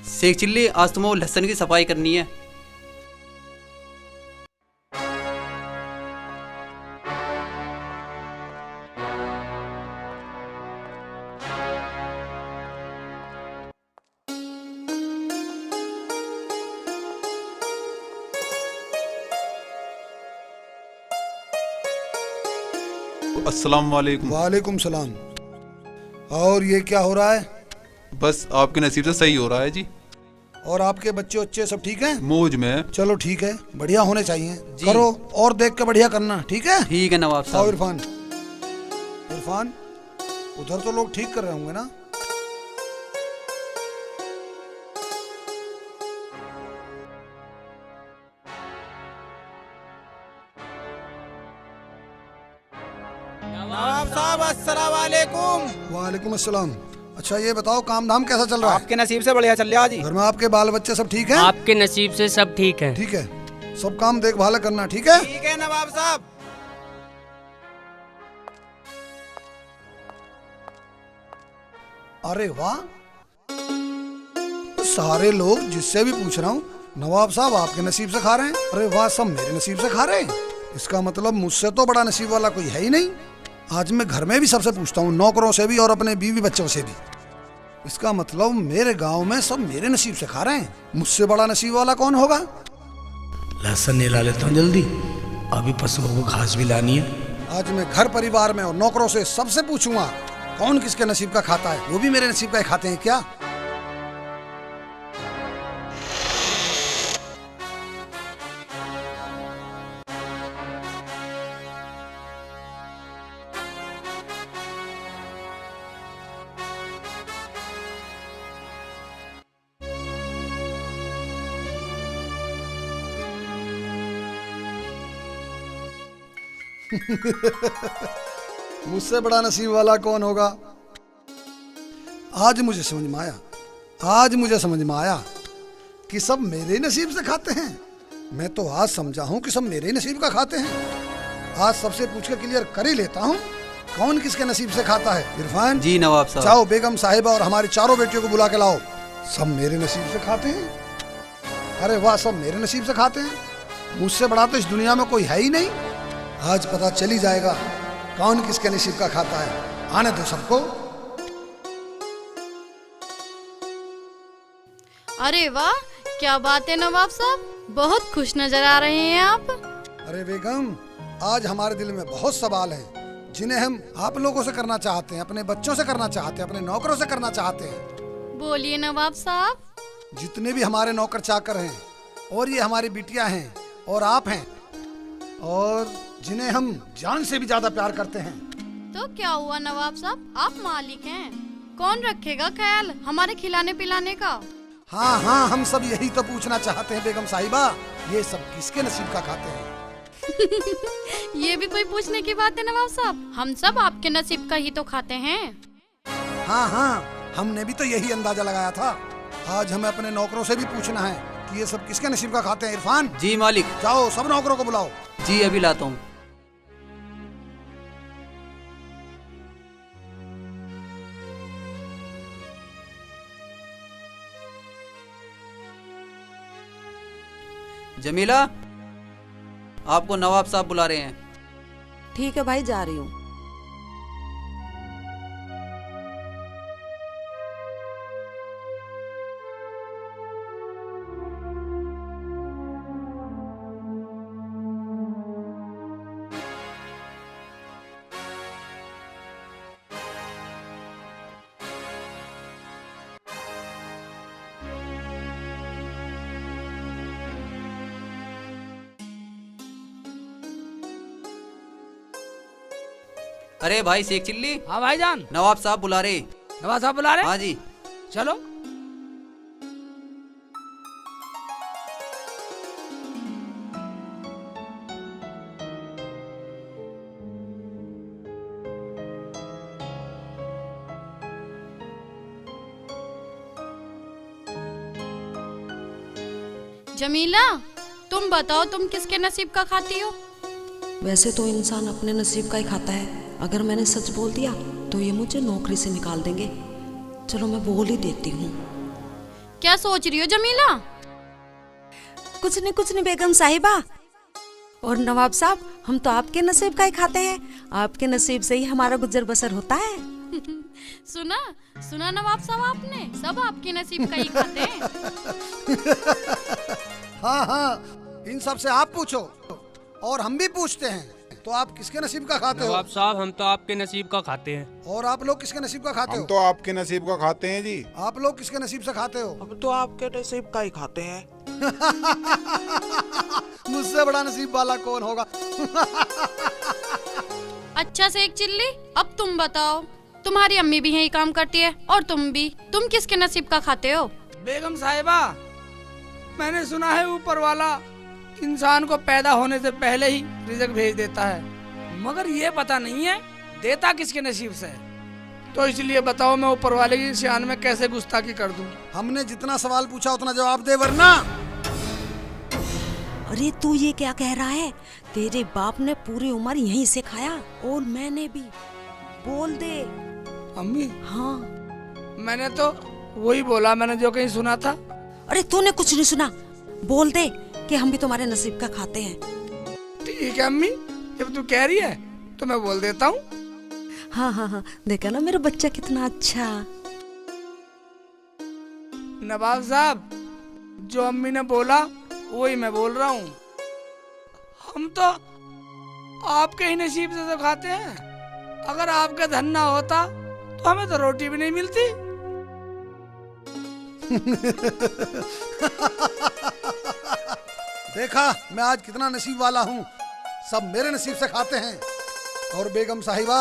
Sheikh chilli, आज तुम्हें वो लहसुन की सफाई करनी है। अस्सलाम वालेकुम। वालेकुम सलाम। और ये क्या हो रहा है? बस आपके नसीब से सही हो रहा है जी। और आपके बच्चे बच्चे सब ठीक हैं? मौज में। चलो ठीक है, बढ़िया होने चाहिए। करो और देख के बढ़िया करना, ठीक है? ठीक है नवाब आओ साहब। इरफान। इरफान, उधर तो लोग ठीक कर रहे होंगे ना? नवाब साहब अस्सलाम वालेकुम। वालेकुम अस्सलाम। अच्छा ये बताओ, काम धाम कैसा चल रहा है? आपके नसीब से बढ़िया चल रहा है जी। घर में आपके बाल बच्चे सब ठीक हैं? आपके नसीब से सब ठीक है। ठीक है, सब काम देखभाल करना, ठीक है? ठीक है नवाब साहब। अरे वाह, सारे लोग जिससे भी पूछ रहा हूँ, नवाब साहब आपके नसीब से खा रहे हैं। अरे वाह, सब मेरे नसीब से खा रहे हैं। इसका मतलब मुझसे तो बड़ा नसीब वाला कोई है ही नहीं। आज मैं घर में भी सबसे पूछता हूँ, नौकरों से भी और अपने बीवी बच्चों से भी। इसका मतलब मेरे गांव में सब मेरे नसीब से खा रहे हैं। मुझसे बड़ा नसीब वाला कौन होगा? लहसुन नहीं ला लेता हूँ जल्दी, अभी पशुओं को घास भी लानी है। आज मैं घर परिवार में और नौकरों से सबसे पूछूंगा, कौन किसके नसीब का खाता है? वो भी मेरे नसीब का ही खाते हैं क्या? मुझसे बड़ा नसीब वाला कौन होगा? आज मुझे समझ में आया, आज मुझे समझ में आया कि सब मेरे ही नसीब से खाते हैं। मैं तो आज समझा हूं कि सब मेरे ही नसीब का खाते हैं। आज सबसे पूछ के क्लियर कर ही लेता हूं, कौन किसके नसीब से खाता है। इरफान जी नवाब साहब। जाओ बेगम साहिबा और हमारी चारों बेटियों को बुला के लाओ। सब मेरे नसीब से खाते हैं। अरे वाह, सब मेरे नसीब से खाते हैं। मुझसे बड़ा तो इस दुनिया में कोई है ही नहीं। आज पता चल ही जाएगा कौन किसके नसीब का खाता है। आने दो सबको। अरे वाह, क्या बात है नवाब साहब, बहुत खुश नजर आ रहे हैं आप। अरे बेगम, आज हमारे दिल में बहुत सवाल हैं जिन्हें हम आप लोगों से करना चाहते हैं, अपने बच्चों से करना चाहते हैं, अपने नौकरों से करना चाहते हैं। बोलिए नवाब साहब। जितने भी हमारे नौकर चाकर हैं, और ये हमारी बिटियां हैं, और आप हैं, और जिन्हें हम जान से भी ज्यादा प्यार करते हैं। तो क्या हुआ नवाब साहब, आप मालिक हैं, कौन रखेगा ख्याल हमारे खिलाने पिलाने का? हाँ हाँ, हम सब यही तो पूछना चाहते हैं बेगम साहिबा, ये सब किसके नसीब का खाते हैं? ये भी कोई पूछने की बात है नवाब साहब, हम सब आपके नसीब का ही तो खाते हैं। हाँ हाँ, हमने भी तो यही अंदाजा लगाया था। आज हमें अपने नौकरों से भी पूछना है कि ये सब किसके नसीब का खाते हैं। इरफान जी मालिक। जाओ सब नौकरों को बुलाओ। जी अभी लाता हूँ। जमीला, आपको नवाब साहब बुला रहे हैं। ठीक है भाई, जा रही हूँ। अरे भाई शेख चिल्ली। हाँ भाईजान। नवाब साहब बुला रहे। नवाब साहब बुला रहे? हाँ जी। चलो। जमीला, तुम बताओ, तुम किसके नसीब का खाती हो? वैसे तो इंसान अपने नसीब का ही खाता है। अगर मैंने सच बोल दिया तो ये मुझे नौकरी से निकाल देंगे। चलो मैं बोल ही देती हूँ। क्या सोच रही हो जमीला? कुछ नहीं बेगम साहिबा। और नवाब साहब, हम तो आपके नसीब का ही खाते हैं। आपके नसीब से ही हमारा गुजर बसर होता है। सुना नवाब साहब, आपने सब आपके नसीब का ही खाते हैं। हाँ, इन सब से आप पूछो और हम भी पूछते हैं। तो आप किसके नसीब का खाते हो? नवाब साहब, हम तो आपके नसीब का खाते हैं। और आप लोग किसके नसीब का खाते हम हो? तो आपके नसीब का खाते हैं जी। आप लोग किसके नसीब से खाते हो? अब तो आपके नसीब का ही खाते हैं। मुझसे बड़ा नसीब वाला कौन होगा? अच्छा से एक चिल्ली, अब तुम बताओ। तुम्हारी अम्मी भी यही काम करती है और तुम भी। तुम किसके नसीब का खाते हो? बेगम साहिबा, मैंने सुना है ऊपर वाला इंसान को पैदा होने से पहले ही रिज़्क भेज देता है, मगर ये पता नहीं है देता किसके नसीब से है। तो इसलिए बताओ, मैं ऊपर वाले की शान में कैसे गुस्ताखी कर दूं? हमने जितना सवाल पूछा उतना जवाब दे, वरना। अरे तू ये क्या कह रहा है? तेरे बाप ने पूरी उम्र यहीं से खाया और मैंने भी। बोल दे। अम्मी, हाँ, मैंने तो वही बोला, मैंने जो कहीं सुना था। अरे तूने कुछ नहीं सुना। बोल दे कि हम भी तुम्हारे नसीब का खाते हैं। ठीक है अम्मी, जब तू कह रही है तो मैं बोल देता हूँ। हाँ, देखा ना मेरा बच्चा कितना अच्छा। नवाब साहब, जो अम्मी ने बोला वही मैं बोल रहा हूँ। हम तो आपके ही नसीब से तो खाते हैं। अगर आपका धन ना होता तो हमें तो रोटी भी नहीं मिलती। देखा मैं आज कितना नसीब वाला हूँ। सब मेरे नसीब से खाते हैं। और बेगम साहिबा,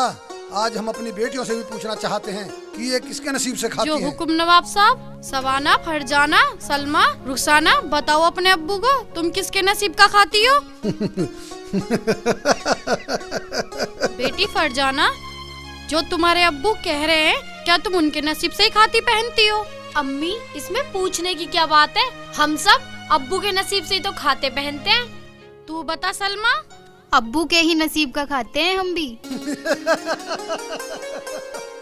आज हम अपनी बेटियों से भी पूछना चाहते हैं कि ये किसके नसीब से खाती जो हैं? हुक्म नवाब साहब। सवाना, फरजाना, सलमा, रुखसाना, बताओ अपने अब्बू को तुम किसके नसीब का खाती हो? बेटी फरजाना, जो तुम्हारे अब्बू कह रहे हैं, क्या तुम उनके नसीब से ही खाती पहनती हो? अम्मी, इसमें पूछने की क्या बात है? हम सब अब्बू के नसीब से ही तो खाते पहनते हैं। तू बता सलमा। अब्बू के ही नसीब का खाते हैं हम भी।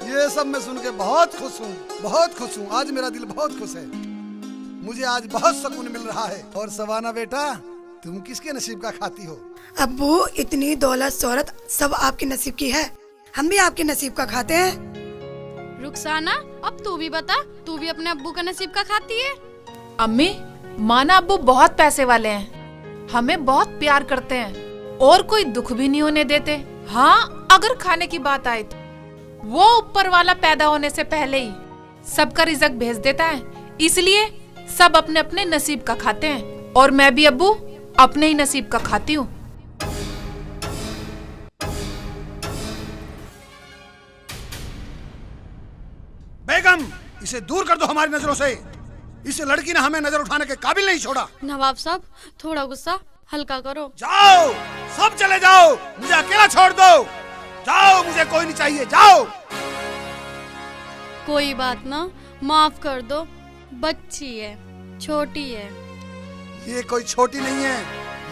ये सब मैं सुन के बहुत खुश हूँ। आज मेरा दिल बहुत खुश है। मुझे आज बहुत सुकून मिल रहा है। और सवाना बेटा, तुम किसके नसीब का खाती हो? अब्बू, इतनी दौलत शोहरत सब आपके नसीब की है। हम भी आपके नसीब का खाते हैं। रुखसाना, अब तू भी बता, तू भी अपने अब्बू का नसीब का खाती है? अम्मी, माना अब्बू बहुत पैसे वाले हैं, हमें बहुत प्यार करते हैं और कोई दुख भी नहीं होने देते। हाँ, अगर खाने की बात आए तो वो ऊपर वाला पैदा होने से पहले ही सबका रिज़्क भेज देता है, इसलिए सब अपने अपने नसीब का खाते हैं। और मैं भी अब्बू अपने ही नसीब का खाती हूँ। बेगम, इसे दूर कर दो हमारी नजरों से। इस लड़की ने हमें नजर उठाने के काबिल नहीं छोड़ा। नवाब साहब, थोड़ा गुस्सा हल्का करो। जाओ, सब चले जाओ, मुझे अकेला छोड़ दो। जाओ, मुझे कोई नहीं चाहिए, जाओ। कोई बात ना, माफ कर दो। बच्ची है, छोटी है। ये कोई छोटी नहीं है,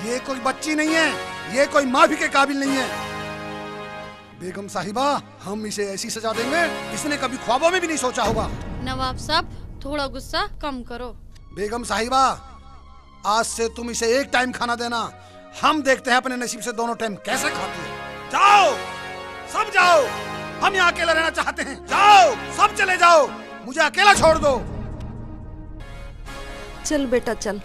ये कोई बच्ची नहीं है, ये कोई माफी के काबिल नहीं है। बेगम साहिबा, हम इसे ऐसी सजा देंगे इसने कभी ख्वाबों में भी नहीं सोचा होगा। नवाब साहब, थोड़ा गुस्सा कम करो। बेगम साहिबा, आज से तुम इसे एक टाइम खाना देना। हम देखते हैं अपने नसीब से दोनों टाइम कैसे खाती है। जाओ, सब जाओ, हम यहाँ अकेले रहना चाहते हैं। जाओ, सब चले जाओ, मुझे अकेला छोड़ दो। चल बेटा चल।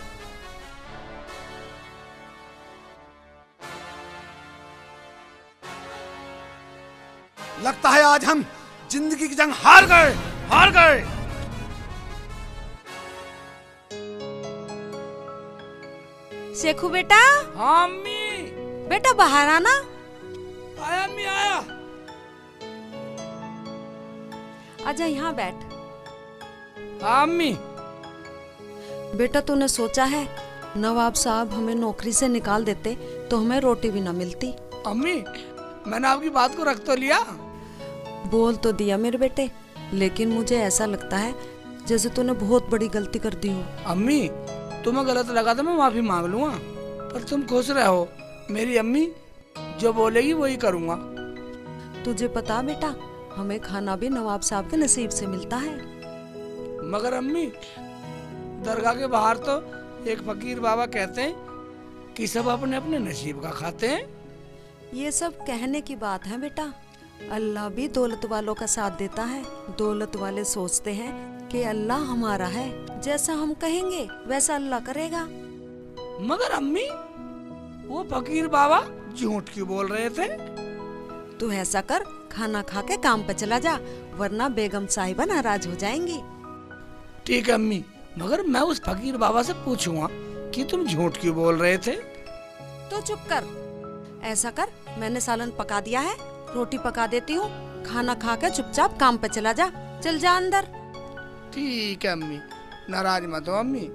लगता है आज हम जिंदगी की जंग हार गए। शेखू बेटा। हाँ अम्मी। बेटा बाहर आना। आया अम्मी, आया। आजा यहाँ बैठ। हाँ अम्मी। बेटा, तूने सोचा है नवाब साहब हमें नौकरी से निकाल देते तो हमें रोटी भी ना मिलती। अम्मी, मैंने आपकी बात को रख तो लिया। बोल तो दिया मेरे बेटे, लेकिन मुझे ऐसा लगता है जैसे तूने बहुत बड़ी गलती कर दी हो। अम्मी, तुम्हें गलत लगा तो मैं माफी मांग लूंगा, पर तुम खुश रहो। मेरी अम्मी जो बोलेगी वही करूंगा। तुझे पता बेटा, हमें खाना भी नवाब साहब के नसीब से मिलता है। मगर अम्मी, दरगाह के बाहर तो एक फकीर बाबा कहते हैं कि सब अपने अपने नसीब का खाते हैं। ये सब कहने की बात है बेटा। अल्लाह भी दौलत वालों का साथ देता है। दौलत वाले सोचते हैं कि अल्लाह हमारा है, जैसा हम कहेंगे वैसा अल्लाह करेगा। मगर अम्मी, वो फकीर बाबा झूठ क्यों बोल रहे थे? तू ऐसा कर, खाना खा के काम पे चला जा, वरना बेगम साहिबा नाराज हो जाएंगी। ठीक है अम्मी, मगर मैं उस फकीर बाबा से पूछूंगा कि तुम झूठ क्यों बोल रहे थे। तो चुप कर। ऐसा कर, मैंने सालन पका दिया है, रोटी पका देती हूँ, खाना खा के चुपचाप काम पे चला जा। चल जा अंदर। ठीक है अम्मी, नाराज मत हो अम्मी।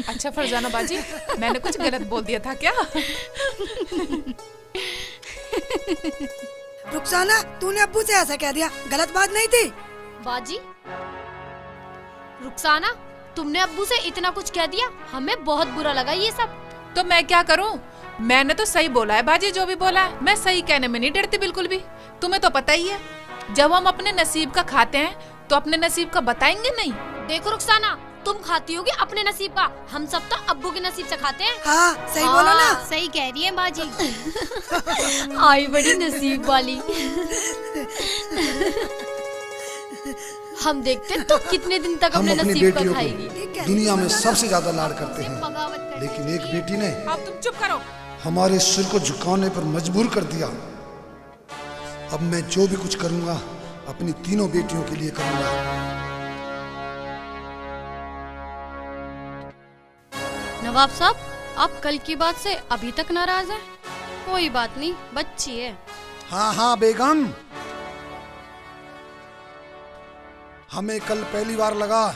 अच्छा फरजाना बाजी, मैंने कुछ गलत बोल दिया था क्या? रुखसाना, तूने अब्बू से ऐसा कह दिया, गलत बात नहीं थी। बाजी, रुखसाना, तुमने अब्बू से इतना कुछ कह दिया, हमें बहुत बुरा लगा ये सब। तो मैं क्या करूं? मैंने तो सही बोला है बाजी, जो भी बोला है। मैं सही कहने में नहीं डरती बिल्कुल भी। तुम्हें तो पता ही है, जब हम अपने नसीब का खाते हैं तो अपने नसीब का बताएंगे नहीं। देखो रुखसाना, तुम खाती होगी अपने नसीब का, हम सब तो अब्बू के नसीब से खाते हैं। हाँ, सही बोला ना। सही कह रही है बाजी। आई बड़ी नसीब वाली। हम देखते तो कितने दिन तक हम अपने अपनी नसीब का बेटियों खाएगी। को दुनिया में सबसे ज्यादा लाड करते हैं, लेकिन एक बेटी ने अब तुम चुप करो। हमारे सिर को झुकाने पर मजबूर कर दिया। अब मैं जो भी कुछ करूंगा अपनी तीनों बेटियों के लिए करूंगा। नवाब साहब, आप कल की बात से अभी तक नाराज हैं? कोई बात नहीं, बच्ची है। हाँ हाँ बेगम, हमें कल पहली बार लगा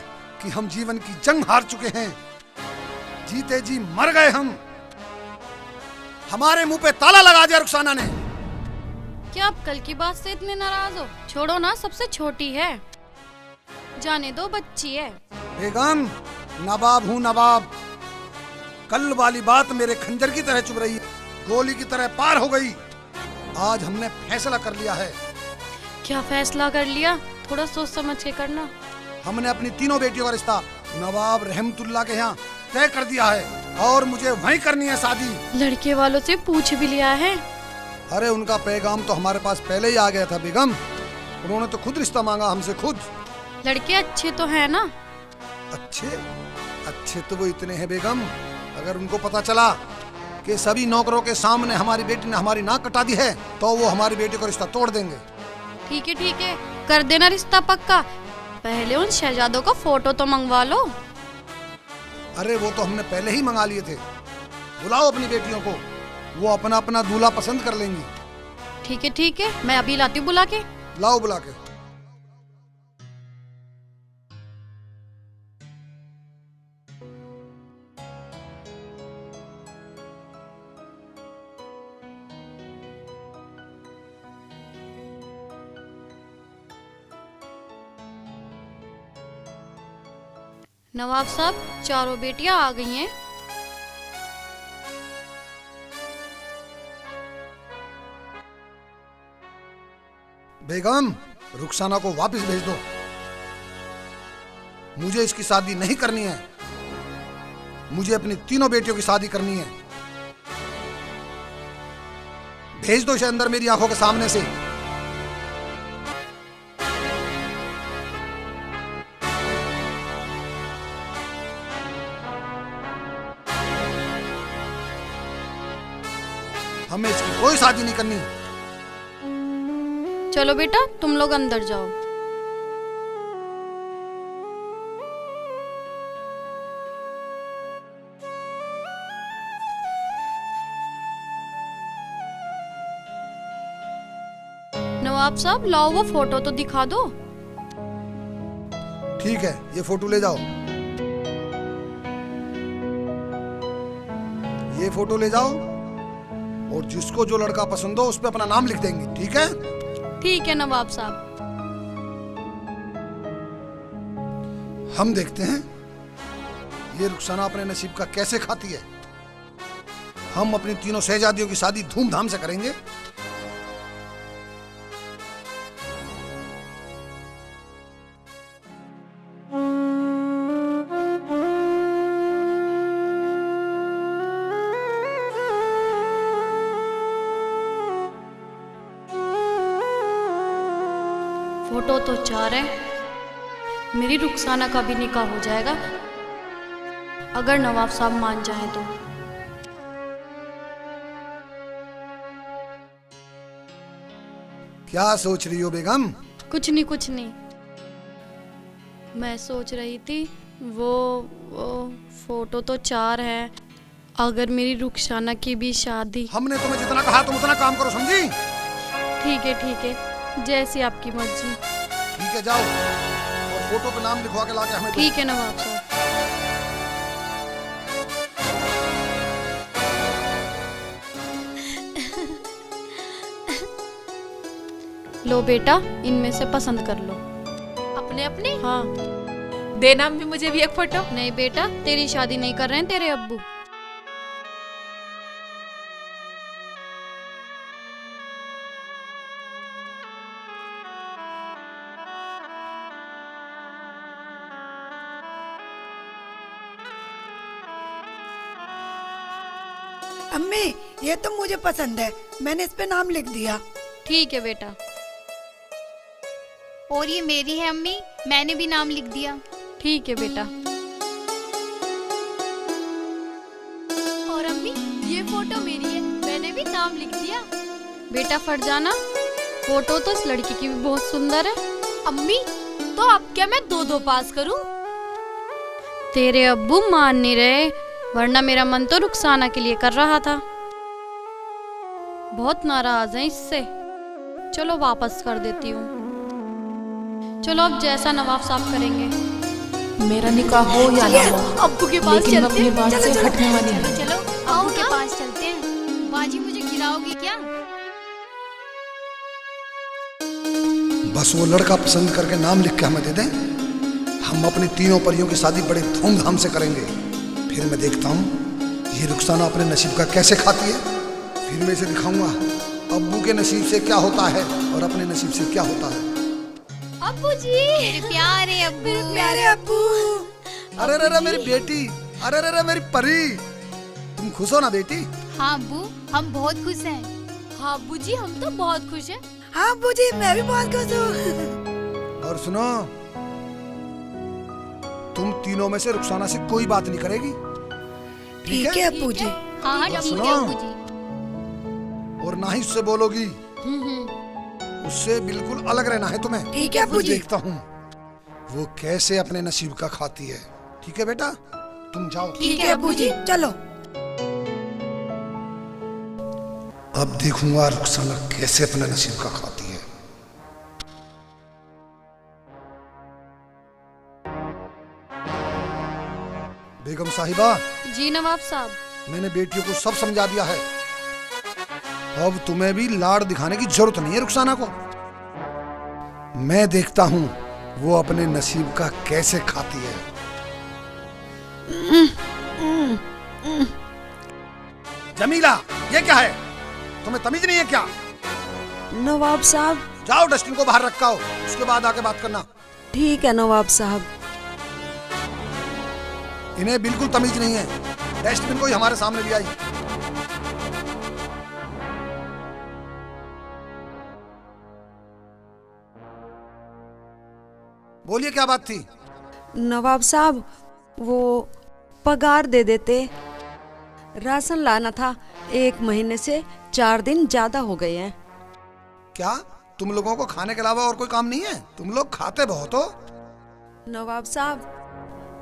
कि हम जीवन की जंग हार चुके हैं। जीते जी मर गए हम। हमारे मुंह पे ताला लगा दिया रुखसाना ने। क्या आप कल की बात से इतने नाराज हो? छोड़ो ना, सबसे छोटी है, जाने दो, बच्ची है। बेगम, नवाब हूँ नवाब। कल वाली बात मेरे खंजर की तरह चुभ रही है, गोली की तरह पार हो गई। आज हमने फैसला कर लिया है। क्या फैसला कर लिया? थोड़ा सोच समझ के करना। हमने अपनी तीनों बेटियों का रिश्ता नवाब रहमतुल्लाह के यहाँ तय कर दिया है और मुझे वहीं करनी है शादी। लड़के वालों से पूछ भी लिया है? अरे उनका पैगाम तो हमारे पास पहले ही आ गया था बेगम। उन्होंने तो खुद रिश्ता मांगा हमसे, खुद। लड़के अच्छे तो है ना? अच्छे अच्छे तो वो इतने हैं बेगम, अगर उनको पता चला कि सभी नौकरों के सामने हमारी बेटी ने हमारी नाक कटा दी है तो वो हमारी बेटी को रिश्ता तोड़ देंगे। ठीक है, कर देना रिश्ता पक्का। पहले उन शहजादों का फोटो तो मंगवा लो। अरे वो तो हमने पहले ही मंगा लिए थे। बुलाओ अपनी बेटियों को, वो अपना अपना दूल्हा पसंद कर लेंगी। ठीक है, मैं अभी लाती हूँ बुला के। लाओ बुला के। नवाब साहब, चारों बेटियां आ गई हैं। बेगम, रुखसाना को वापस भेज दो। मुझे इसकी शादी नहीं करनी है। मुझे अपनी तीनों बेटियों की शादी करनी है। भेज दो इसे अंदर मेरी आंखों के सामने से। हमें इसकी कोई शादी नहीं करनी। चलो बेटा, तुम लोग अंदर जाओ। नवाब साहब, लाओ वो फोटो तो दिखा दो। ठीक है, ये फोटो ले जाओ। ये फोटो ले जाओ और जिसको जो लड़का पसंद हो उस पे अपना नाम लिख देंगे। ठीक है? ठीक है नवाब साहब। हम देखते हैं ये रुखसाना अपने नसीब का कैसे खाती है। हम अपनी तीनों शहजादियों की शादी धूमधाम से करेंगे। फोटो तो 4 है। मेरी रुखसाना का भी निकाह हो जाएगा अगर नवाब साहब मान जाएं तो। क्या सोच रही हो बेगम? कुछ नहीं। मैं सोच रही थी वो फोटो तो 4 है, अगर मेरी रुखसाना की भी शादी। हमने तुम्हें जितना कहा तुम उतना काम करो, समझी? ठीक है, जैसी आपकी मर्जी। ठीक है, जाओ और फोटो पे नाम लिखवा के लाके हमें दो। ठीक है नवाब साहब। लो बेटा, इनमें से पसंद कर लो। अपने अपने? हाँ। देना अम्मी मुझे भी एक फोटो। नहीं बेटा, तेरी शादी नहीं कर रहे हैं तेरे अब्बू। अम्मी, ये तो मुझे पसंद है, मैंने इस पे नाम लिख दिया। ठीक है बेटा। और ये मेरी है अम्मी, मैंने भी नाम लिख दिया। ठीक है बेटा। और अम्मी, ये फोटो मेरी है, मैंने भी नाम लिख दिया। बेटा फरजाना, फोटो तो इस लड़की की भी बहुत सुंदर है। अम्मी, तो अब क्या मैं 2-2 पास करूं? तेरे अब्बू मान नहीं रहे, वरना मेरा मन तो रुखसाना के लिए कर रहा था। बहुत नाराज हैं इससे। चलो वापस कर देती हूँ। चलो अब जैसा नवाब साहब करेंगे। मेरा निकाह हो या ना हो, अब्बू के पास लेकिन चलते अपनी बात से हटने वाली नहीं। चलो अब्बू के पास चलते हैं। बाजी मुझे गिराओगी क्या? बस वो लड़का पसंद करके नाम लिख के हमें दे दें, हम अपनी तीनों परियों की शादी बड़े धूमधाम से करेंगे। फिर मैं देखता हूँ ये रुखसाना अपने नसीब का कैसे खाती है। फिर मैं इसे दिखाऊंगा अब्बू के नसीब से क्या होता है और अपने नसीब से क्या होता है। अब्बू जी, मेरे प्यारे अब्बू, प्यारे अब्बू। अरे रे मेरी बेटी, अरे रे मेरी परी, तुम खुश हो ना बेटी? हाँ अब्बू, हम बहुत खुश हैं। हाँ अब्बू जी, हम तो बहुत खुश हैं। हाँ अब्बू जी, मैं भी बहुत खुश हूँ। और सुनो, तुम तीनों में से रुखसाना से कोई बात नहीं करेगी, ठीक है अब्बू जी? हाँ हाँ ठीक है अब्बू जी। और ना ही उससे बोलोगी, उससे बिल्कुल अलग रहना है तुम्हें। ठीक है अब्बू जी। देखता हूँ वो कैसे अपने नसीब का खाती है। ठीक है बेटा, तुम जाओ। ठीक है अब्बू जी, चलो। अब देखूंगा रुखसाना कैसे अपने नसीब का खाती है। बेगम साहिबा। जी नवाब साहब। मैंने बेटियों को सब समझा दिया है, अब तुम्हें भी लाड़ दिखाने की जरूरत नहीं है रुखसाना को। मैं देखता हूँ वो अपने नसीब का कैसे खाती है। जमीला, ये क्या है? तुम्हें तमीज नहीं है क्या? नवाब साहब। जाओ डस्टबिन को बाहर रखा हो, उसके बाद आके बात करना। ठीक है नवाब साहब। इन्हें बिल्कुल तमीज नहीं है, डस्टबिन को ही हमारे सामने ले आई। बोलिए क्या बात थी? नवाब साहब, वो पगार दे देते। राशन लाना था, 1 महीने से 4 दिन ज्यादा हो गए हैं। क्या तुम लोगों को खाने के अलावा और कोई काम नहीं है? तुम लोग खाते बहुत हो। नवाब साहब,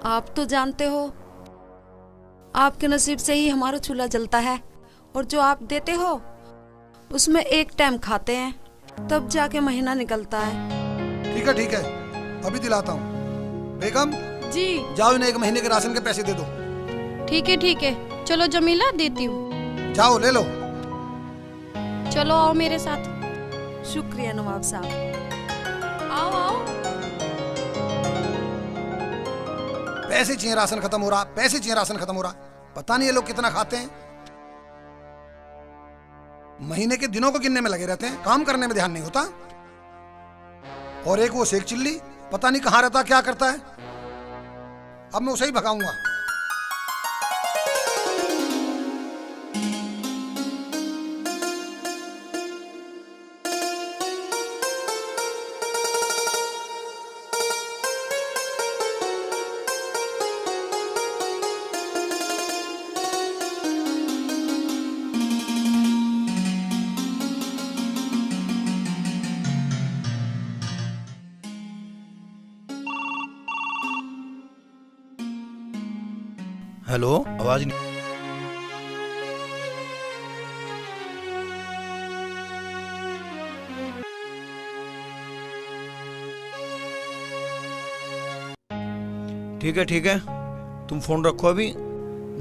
आप तो जानते हो आपके नसीब से ही हमारा चूल्हा जलता है, और जो आप देते हो उसमें 1 टाइम खाते हैं, तब जाके महीना निकलता है। ठीक है, अभी दिलाता हूँ। बेगम जी, जाओ इन्हें 1 महीने के राशन के पैसे दे दो। ठीक है, चलो जमीला देती हूँ। जाओ ले लो। चलो आओ मेरे साथ। शुक्रिया नवाब साहब। आओ। पैसे चाहिए, राशन खत्म हो रहा, पैसे चाहिए, राशन खत्म हो रहा। पता नहीं ये लोग कितना खाते हैं। महीने के दिनों को गिनने में लगे रहते हैं, काम करने में ध्यान नहीं होता। और एक वो शेख चिल्ली, पता नहीं कहाँ रहता, क्या करता है। अब मैं उसे ही भगाऊंगा। हेलो, आवाज नहीं। ठीक है, तुम फोन रखो, अभी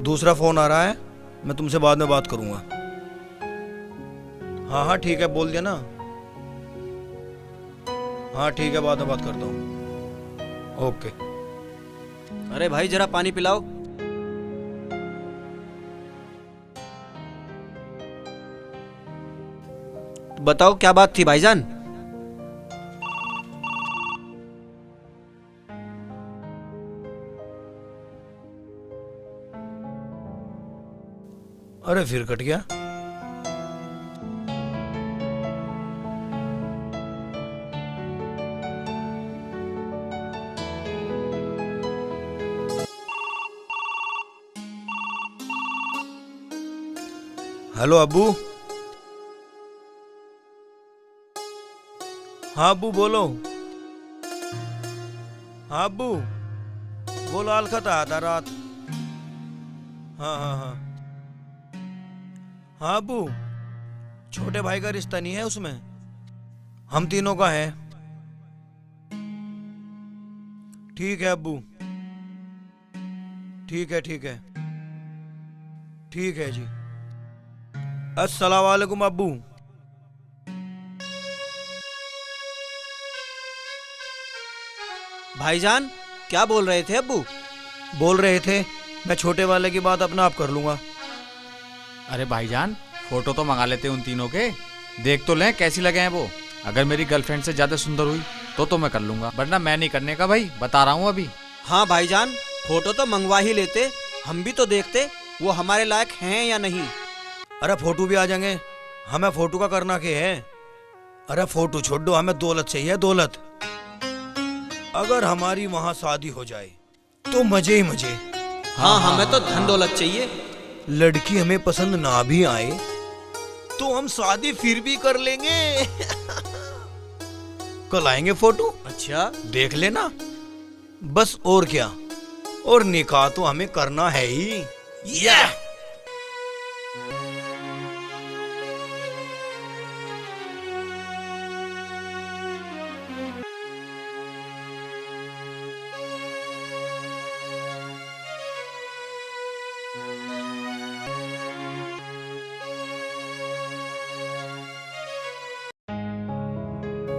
दूसरा फोन आ रहा है, मैं तुमसे बाद में बात करूंगा। हाँ ठीक है, बोल दिया ना। हाँ ठीक है, बाद में बात करता हूँ। ओके। अरे भाई जरा पानी पिलाओ। बताओ क्या बात थी भाईजान? अरे फिर कट गया। हेलो अब्बू। हाँ अब्बू बोलो। हाँ अब्बू बोलो, अलखत आया था रात। हाँ अब्बू, छोटे भाई का रिश्ता नहीं है उसमें, हम तीनों का है। ठीक है अब्बू, ठीक है जी। अस्सलाम वालेकुम अब्बू। भाईजान क्या बोल रहे थे अब्बू? बोल रहे थे मैं छोटे वाले की बात अपना आप कर लूंगा। अरे भाईजान फोटो तो मंगा लेते उन तीनों के, देख तो लें कैसी लगे हैं वो। अगर मेरी गर्लफ्रेंड से ज्यादा सुंदर हुई तो मैं कर लूंगा, वरना मैं नहीं करने का भाई, बता रहा हूँ अभी। हाँ भाईजान, फोटो तो मंगवा ही लेते, हम भी तो देखते वो हमारे लायक हैं या नहीं। अरे फोटो भी आ जाएंगे, हमें फोटो का करना क्या है। अरे फोटो छोड़ दो, हमें दौलत चाहिए, दौलत। अगर हमारी वहां शादी हो जाए तो मजे ही मजे। हाँ हमें तो धन दौलत चाहिए। लड़की हमें पसंद ना भी आए तो हम शादी फिर भी कर लेंगे। कल आएंगे फोटो। अच्छा देख लेना बस, और क्या। और निकाह तो हमें करना है ही।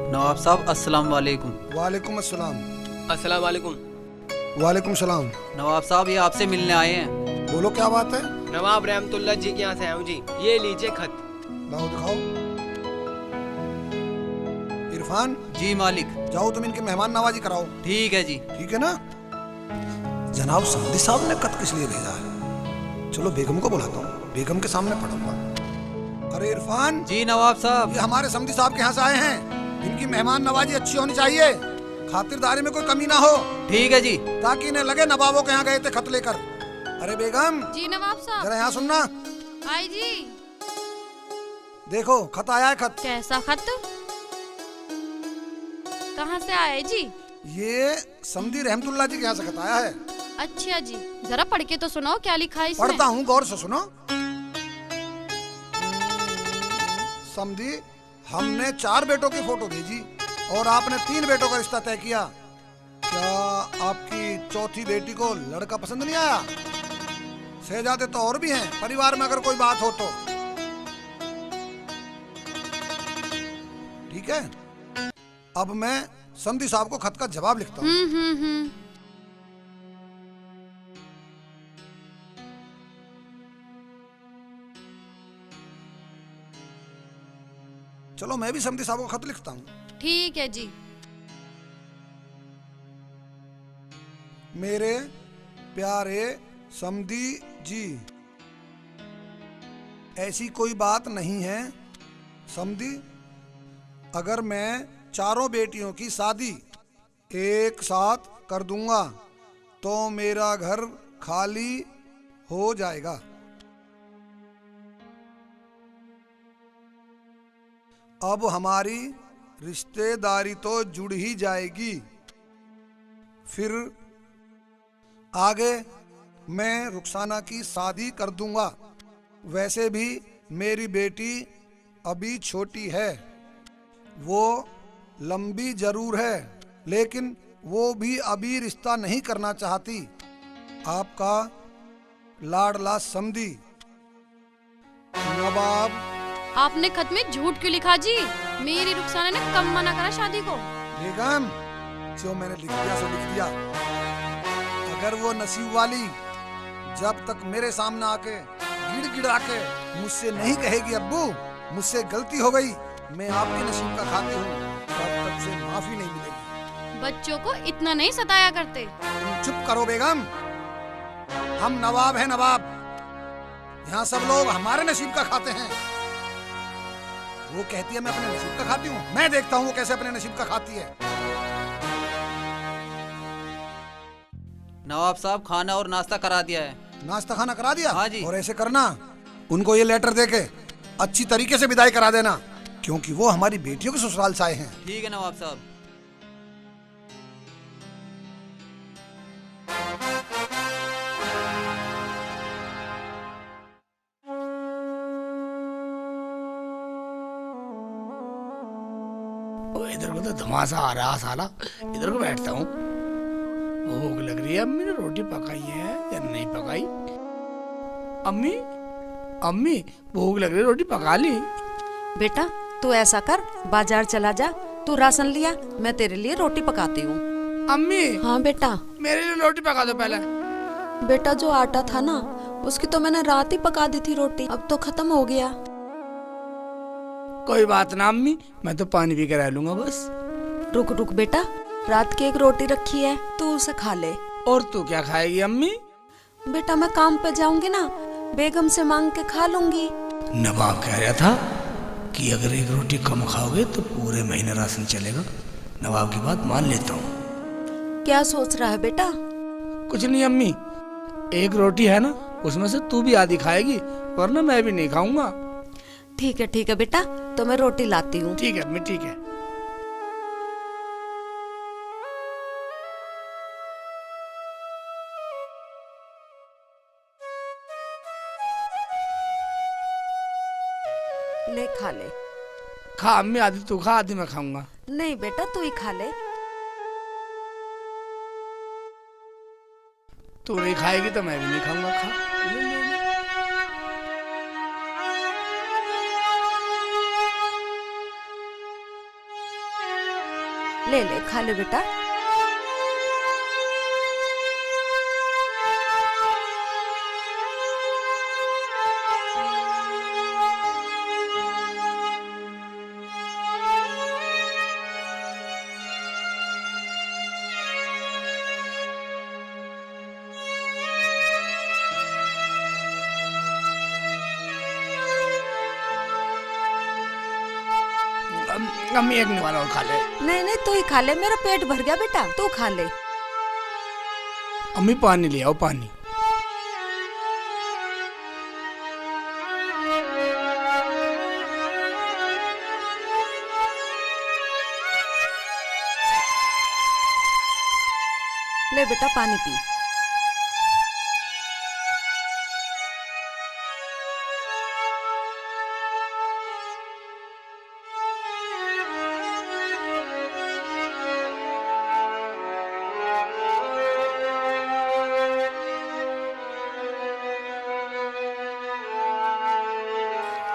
नवाब साहब अस्सलाम वालेकुम। वालेकुम अस्सलाम। अस्सलाम वालेकुम। वालेकुम सलाम। नवाब साहब ये आपसे मिलने आए हैं। बोलो क्या बात है? नवाब रहमतुल्लाह जी के यहाँ से आया हूँ जी, ये लीजिए खत। लाओ दिखाओ। इरफान जी मालिक। जाओ तुम इनकी मेहमान नवाजी कराओ। ठीक है जी। ठीक है ना? जनाब समधी साहब ने खत किस लिए भेजा है? चलो बेगम को बुलाता हूँ, बेगम के सामने पढ़ूंगा। अरे इरफान। जी नवाब साहब। ये हमारे समधी साहब के यहाँ से आए हैं, इनकी मेहमान नवाजी अच्छी होनी चाहिए, खातिरदारी में कोई कमी ना हो। ठीक है जी। ताकि इन्हें लगे नवाबों के यहाँ गए थे खत लेकर। अरे बेगम। जी नवाब साहब। जरा यहाँ सुनना। आई जी। देखो खत आया है। खत कैसा खत? कहाँ से आया है जी? ये समधी रहमतुल्लाह जी के यहाँ से खत आया है। अच्छा जी, जरा पढ़ के तो सुनाओ क्या लिखा है इसमें। पढ़ता हूँ, गौर से सुनो। समधी, हमने 4 बेटों की फोटो भेजी और आपने 3 बेटों का रिश्ता तय किया। क्या आपकी चौथी बेटी को लड़का पसंद नहीं आया? शहजादे तो और भी हैं, परिवार में अगर कोई बात हो तो। ठीक है, अब मैं समधी साहब को खत का जवाब लिखता हूँ। चलो मैं भी समधी साहब को खत लिखता हूँ। ठीक है जी। मेरे प्यारे समधी जी, ऐसी कोई बात नहीं है समधी, अगर मैं चारों बेटियों की शादी एक साथ कर दूंगा तो मेरा घर खाली हो जाएगा। अब हमारी रिश्तेदारी तो जुड़ ही जाएगी, फिर आगे मैं रुखसाना की शादी कर दूंगा। वैसे भी मेरी बेटी अभी छोटी है, वो लंबी जरूर है लेकिन वो भी अभी रिश्ता नहीं करना चाहती। आपका लाडला समधी नवाब। आपने खत में झूठ क्यों लिखा जी? मेरी रुखसाना ने कब मना करा शादी को? बेगम, जो मैंने लिख दिया सो लिख दिया। अगर वो नसीब वाली जब तक मेरे सामने आके गिड़गिड़ा के मुझसे नहीं कहेगी अब्बू मुझसे गलती हो गई, मैं आपके नसीब का खाती हूँ, तब तक से माफी नहीं मिलेगी। बच्चों को इतना नहीं सताया करते। तुम चुप करो बेगम, हम नवाब हैं नवाब, यहाँ सब लोग हमारे नसीब का खाते हैं। वो कहती है मैं अपने नसीब का खाती हूँ, मैं देखता हूँ वो कैसे अपने नसीब का खाती है। नवाब साहब खाना और नाश्ता करा दिया है। नाश्ता खाना करा दिया? हाँ जी। और ऐसे करना, उनको ये लेटर देके अच्छी तरीके से विदाई करा देना, क्योंकि वो हमारी बेटियों के ससुराल से आए हैं। ठीक है नवाब साहब। इधर को तो धमासा आ रहा साला, इधर को बैठता हूँ। भूख लग रही है, अम्मी ने रोटी पकाई है या नहीं पकाई? अम्मी अम्मी भूख लग रही है, रोटी पका ली? बेटा तू ऐसा कर, बाजार चला जा, तू राशन लिया, मैं तेरे लिए रोटी पकाती हूँ। अम्मी। हाँ बेटा। मेरे लिए रोटी पका दो पहले। बेटा जो आटा था ना उसकी तो मैंने रात ही पका दी थी रोटी, अब तो खत्म हो गया। कोई बात ना अम्मी, मैं तो पानी पी कर रह लूंगा बस। रुक रुक बेटा, रात की एक रोटी रखी है, तू उसे खा ले। और तू क्या खाएगी अम्मी? बेटा मैं काम पे जाऊंगी ना, बेगम से मांग के खा लूंगी। नवाब कह रहा था कि अगर एक रोटी कम खाओगे तो पूरे महीने राशन चलेगा। नवाब की बात मान लेता हूँ। क्या सोच रहा है बेटा? कुछ नहीं अम्मी, एक रोटी है ना उसमें से तू भी आधी खाएगी, वरना मैं भी नहीं खाऊंगा। ठीक है बेटा, तो मैं रोटी लाती हूँ। ठीक है अम्मी, ठीक है। ले खा ले। खा अम्मी, आधी तू खा आधी मैं खाऊंगा। नहीं बेटा तू ही खा ले। तू नहीं खाएगी तो मैं भी नहीं खाऊंगा। खा ले ले, खा ले बेटा। अम्मी एक निवाला और खा ले। नहीं तू ही खा ले, मेरा पेट भर गया बेटा, तू खा ले। अम्मी पानी ले आओ, पानी। ले बेटा पानी पी।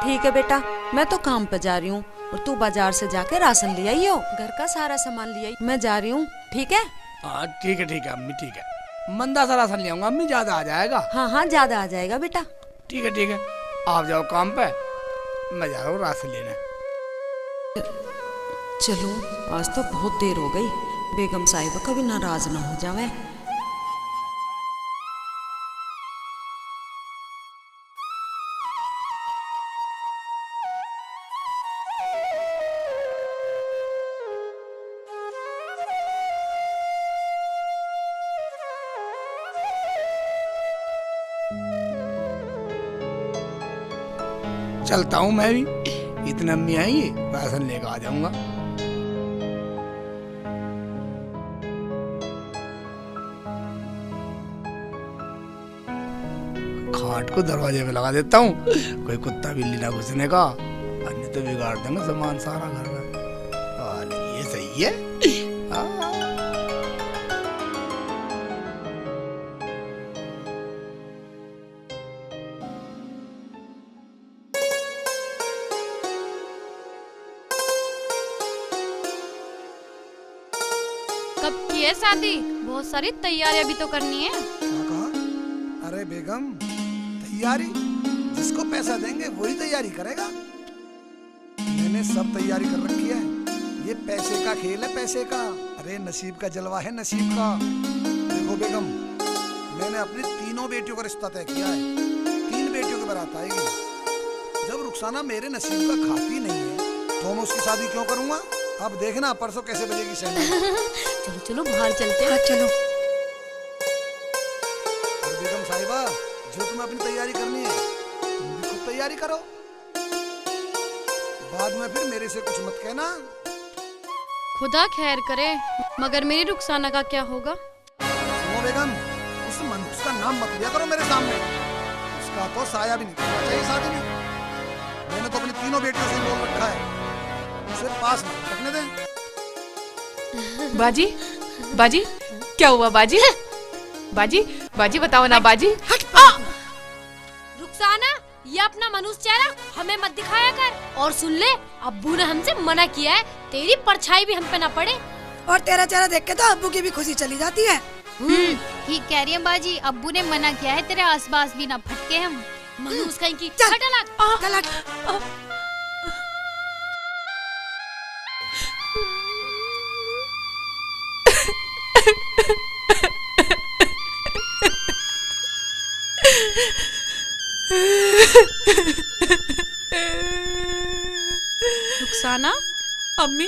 ठीक है बेटा, मैं तो काम पे जा रही हूँ और तू बाजार से जाके राशन ले आई हो, घर का सारा सामान ले आई। मैं जा रही हूँ, ठीक है? हाँ ठीक है अम्मी, ठीक है। मंदा सा राशन ले आऊंगा अम्मी, ज्यादा आ जाएगा। हाँ ज्यादा आ जाएगा बेटा। ठीक है, आप जाओ काम पे, मैं जा रहा हूँ राशन लेने। चलो, आज तो बहुत देर हो गई। बेगम साहिबा कभी नाराज ना हो जावे। चलता हूँ मैं भी, इतना अम्मी आएंगी राशन लेकर आ जाऊंगा। खाट को दरवाजे पे लगा देता हूँ, कोई कुत्ता बिल्ली ना घुसने का, अन्य तो बिगाड़ देंगे सामान सारा घर में। ये सही है। कब की है शादी? बहुत सारी तैयारियां भी तो करनी है। क्या कहा? अरे बेगम, तैयारी जिसको पैसा देंगे वही तैयारी करेगा। मैंने सब तैयारी कर रखी है। ये पैसे का खेल है, पैसे का। अरे नसीब का जलवा है, नसीब का। देखो बेगम, मैंने अपनी तीनों बेटियों का रिश्ता तय किया है। 3 बेटियों की बारात आएगी। जब रुखसाना मेरे नसीब का खाती नहीं है तो मैं उसकी शादी क्यों करूंगा? अब देखना परसों कैसे बजेगी सहना। चलो चलो बाहर चलते हैं। हाँ चलो। और बेगम साहिबा, जो तुम्हें अपनी तैयारी करनी है तुम भी खुद तैयारी करो। बाद में फिर मेरे से कुछ मत कहना। खुदा खैर करे, मगर मेरी रुखसाना का क्या होगा? सुनो बेगम, उस मनहूस का नाम मत लिया करो मेरे सामने। उसका तो साया भी नहीं करना चाहिए शादी में। मैंने तो अपनी तीनों बेटियों से बोल रखा है, उसे पास मत रखने दें। बाजी, बाजी, क्या हुआ बाजी? बाजी, बाजी बताओ ना बाजी। रुखसाना, ये अपना मनुष्य चेहरा हमें मत दिखाया कर। और सुन ले, अब्बू ने हमसे मना किया है, तेरी परछाई भी हम पे ना पड़े। और तेरा चेहरा देख के तो अब्बू की भी खुशी चली जाती है। ठीक कह रही है बाजी, अब्बू ने मना किया है, तेरे आसपास भी ना फटके हम। मनुष्य कहीं की। चल, चल रुखसाना, अम्मी,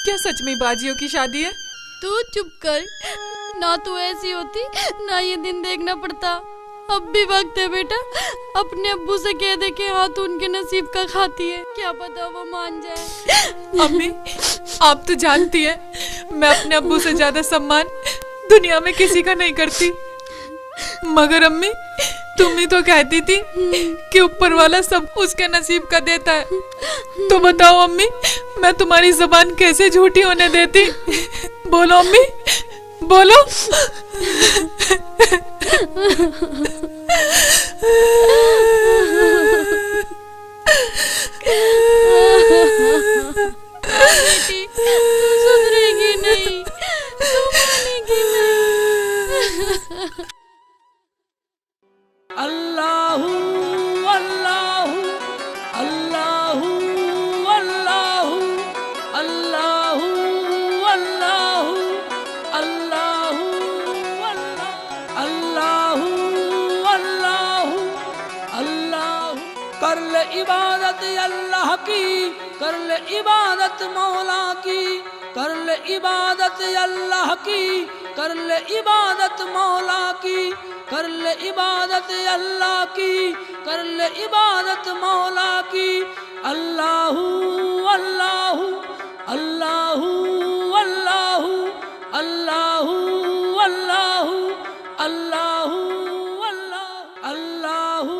क्या सच में बाजियों की शादी है? तू चुप कर। ना तू ऐसी होती ना ये दिन देखना पड़ता। अब भी वक्त है बेटा, अपने अब्बू से कह दे के हाथ उनके नसीब का खाती है, क्या पता वो मान जाए। अम्मी, आप तो जानती है मैं अपने अब्बू से ज्यादा सम्मान दुनिया में किसी का नहीं करती। मगर अम्मी, तुम ही तो कहती थी कि ऊपर वाला सब उसके नसीब का देता है। तो बताओ अम्मी, मैं तुम्हारी जुबान कैसे झूठी होने देती? बोलो अम्मी, बोलो। बेटी, तू सुधरेगी नहीं, तू मानेगी नहीं। अल्लाहू अल्लाहू अल्लाहू अल्लाहू अल्लाहू अल्लाहू अल्लाहू अल्लाहू अल्लाहू अल्लाहू। कर ले इबादत अल्लाह की, कर ले इबादत मौला की, कर ले इबादत अल्लाह की, कर ले इबादत मौला की, कर ले इबादत अल्लाह की, कर ले इबादत मौला की। अल्लाहू अल्लाहू अल्लाहू अल्लाहू अल्लाहू अल्लाहू अल्लाहू अल्लाहू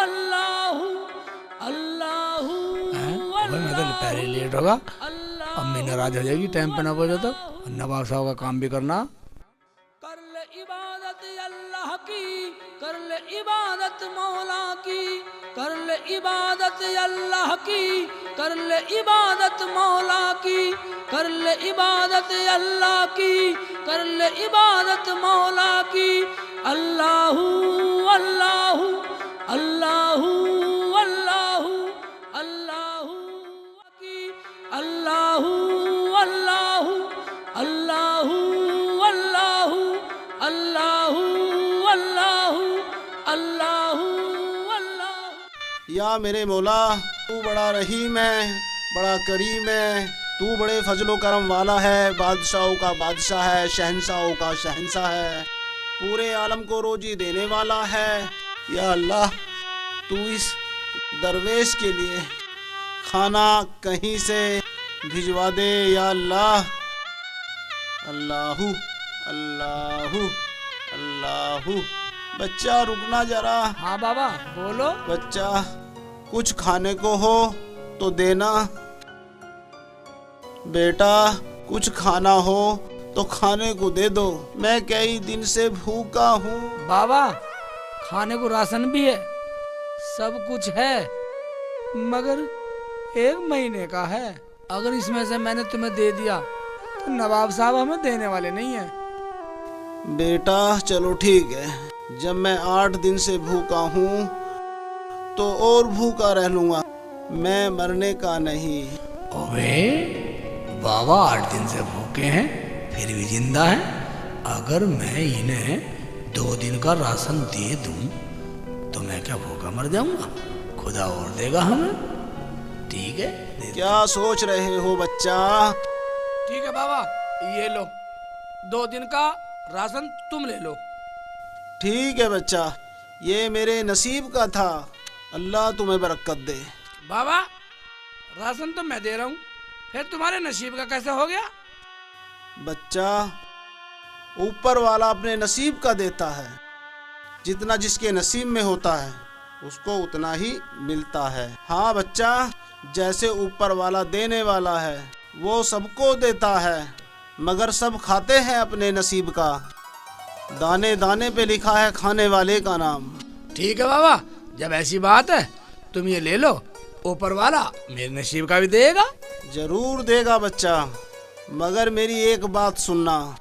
अल्लाहू अल्लाहू। मैं तो पहले लेट होगा, अम्मी नाराज हो जाएगी टाइम पे ना पहुंचा तो। नवाब साहब का काम भी करना। कर ले इबादत अल्लाह की, कर ले इबादत मौला की, कर ले इबादत अल्लाह की, कर ले इबादत मौला की, कर ले इबादत अल्लाह की, कर ले इबादत मौला की। अल्लाहू अल्लाहू अल्लाहू अल्लाहू अल्लाहू की, या मेरे मौला, तू बड़ा रहीम है, बड़ा करीम है, तू बड़े फजलो करम वाला है, बादशाहों का बादशाह है, शहंशाहों का शहंशाह है, पूरे आलम को रोजी देने वाला है। या अल्लाह, तू इस दरवेश के लिए खाना कहीं से भिजवा दे या अल्लाह। अल्लाहू अल्लाहू अल्लाहू। बच्चा रुकना जरा। हाँ बाबा बोलो। बच्चा, कुछ खाने को हो तो देना। बेटा, कुछ खाना हो तो खाने को दे दो, मैं कई दिन से भूखा हूँ। बाबा, खाने को राशन भी है, सब कुछ है, मगर 1 महीने का है। अगर इसमें से मैंने तुम्हें दे दिया तो नवाब साहब हमें देने वाले नहीं है। बेटा चलो ठीक है, जब मैं 8 दिन से भूखा हूँ तो और भूखा रह लूँगा, मैं मरने का नहीं। ओए बाबा 8 दिन से भूखे हैं फिर भी जिंदा है। अगर मैं इन्हें 2 दिन का राशन दे दूं तो मैं क्या भूखा मर जाऊंगा? खुदा और देगा हमें। ठीक है, क्या सोच रहे हो बच्चा? ठीक है बाबा, ये लो 2 दिन का राशन तुम ले लो। ठीक है बच्चा, ये मेरे नसीब का था, अल्लाह तुम्हें बरकत दे। बाबा, राशन तो मैं दे रहा हूँ, फिर तुम्हारे नसीब का कैसे हो गया? बच्चा, ऊपर वाला अपने नसीब का देता है, जितना जिसके नसीब में होता है उसको उतना ही मिलता है। हाँ बच्चा, जैसे ऊपर वाला देने वाला है वो सबको देता है, मगर सब खाते हैं अपने नसीब का। दाने दाने पे लिखा है खाने वाले का नाम। ठीक है बाबा, जब ऐसी बात है तुम ये ले लो, ऊपर वाला मेरे नसीब का भी देगा। जरूर देगा बच्चा, मगर मेरी एक बात सुनना,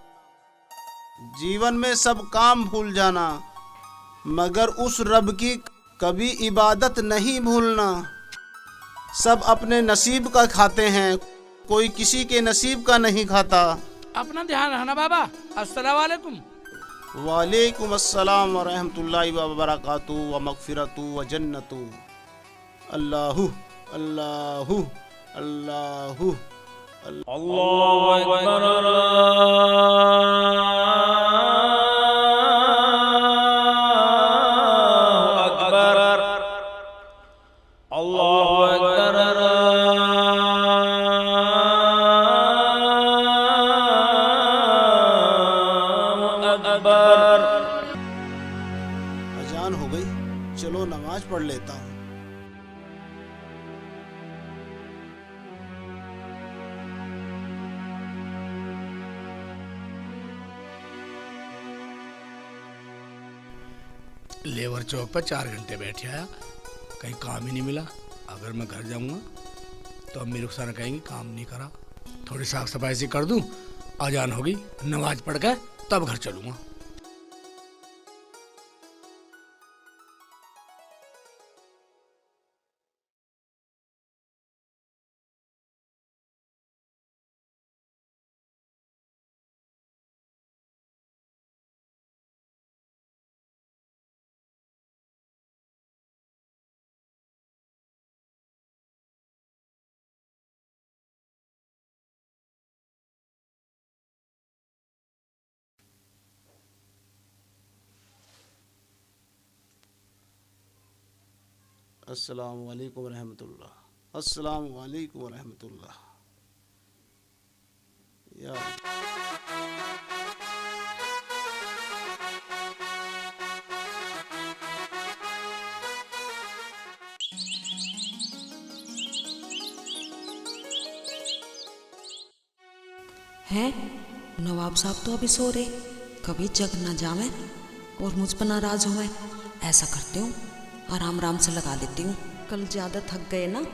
जीवन में सब काम भूल जाना, मगर उस रब की कभी इबादत नहीं भूलना। सब अपने नसीब का खाते हैं, कोई किसी के नसीब का नहीं खाता। अपना ध्यान रखना बाबा। अस्सलाम वालेकुम। वालेकुम अस्सलाम व रहमतुल्लाहि व बरकातुहू व मगफिरतु व जन्नतु। अल्लाहु अल्लाहु अल्लाहु अल्लाहु अकबर। अल्लाहु अकबर। अजान हो गई, चलो नमाज पढ़ लेता हूँ। लेबर चौक पर 4 घंटे बैठे आया, कहीं काम ही नहीं मिला। अगर मैं घर जाऊंगा तो अम्मी रुखसाना कहेंगी काम नहीं करा। थोड़ी साफ सफाई से कर दूं, अजान होगी, नमाज पढ़ कर तब घर चलूंगा। अस्सलामु अलैकुम रहमतुल्लाह। अस्सलामु अलैकुम रहमतुल्लाह। या हैं? नवाब साहब तो अभी सो रहे, कभी जग न जावे और मुझ पर नाराज होवे। ऐसा करती हूँ, आराम आराम से लगा लेती हूँ, कल ज्यादा थक गए ना।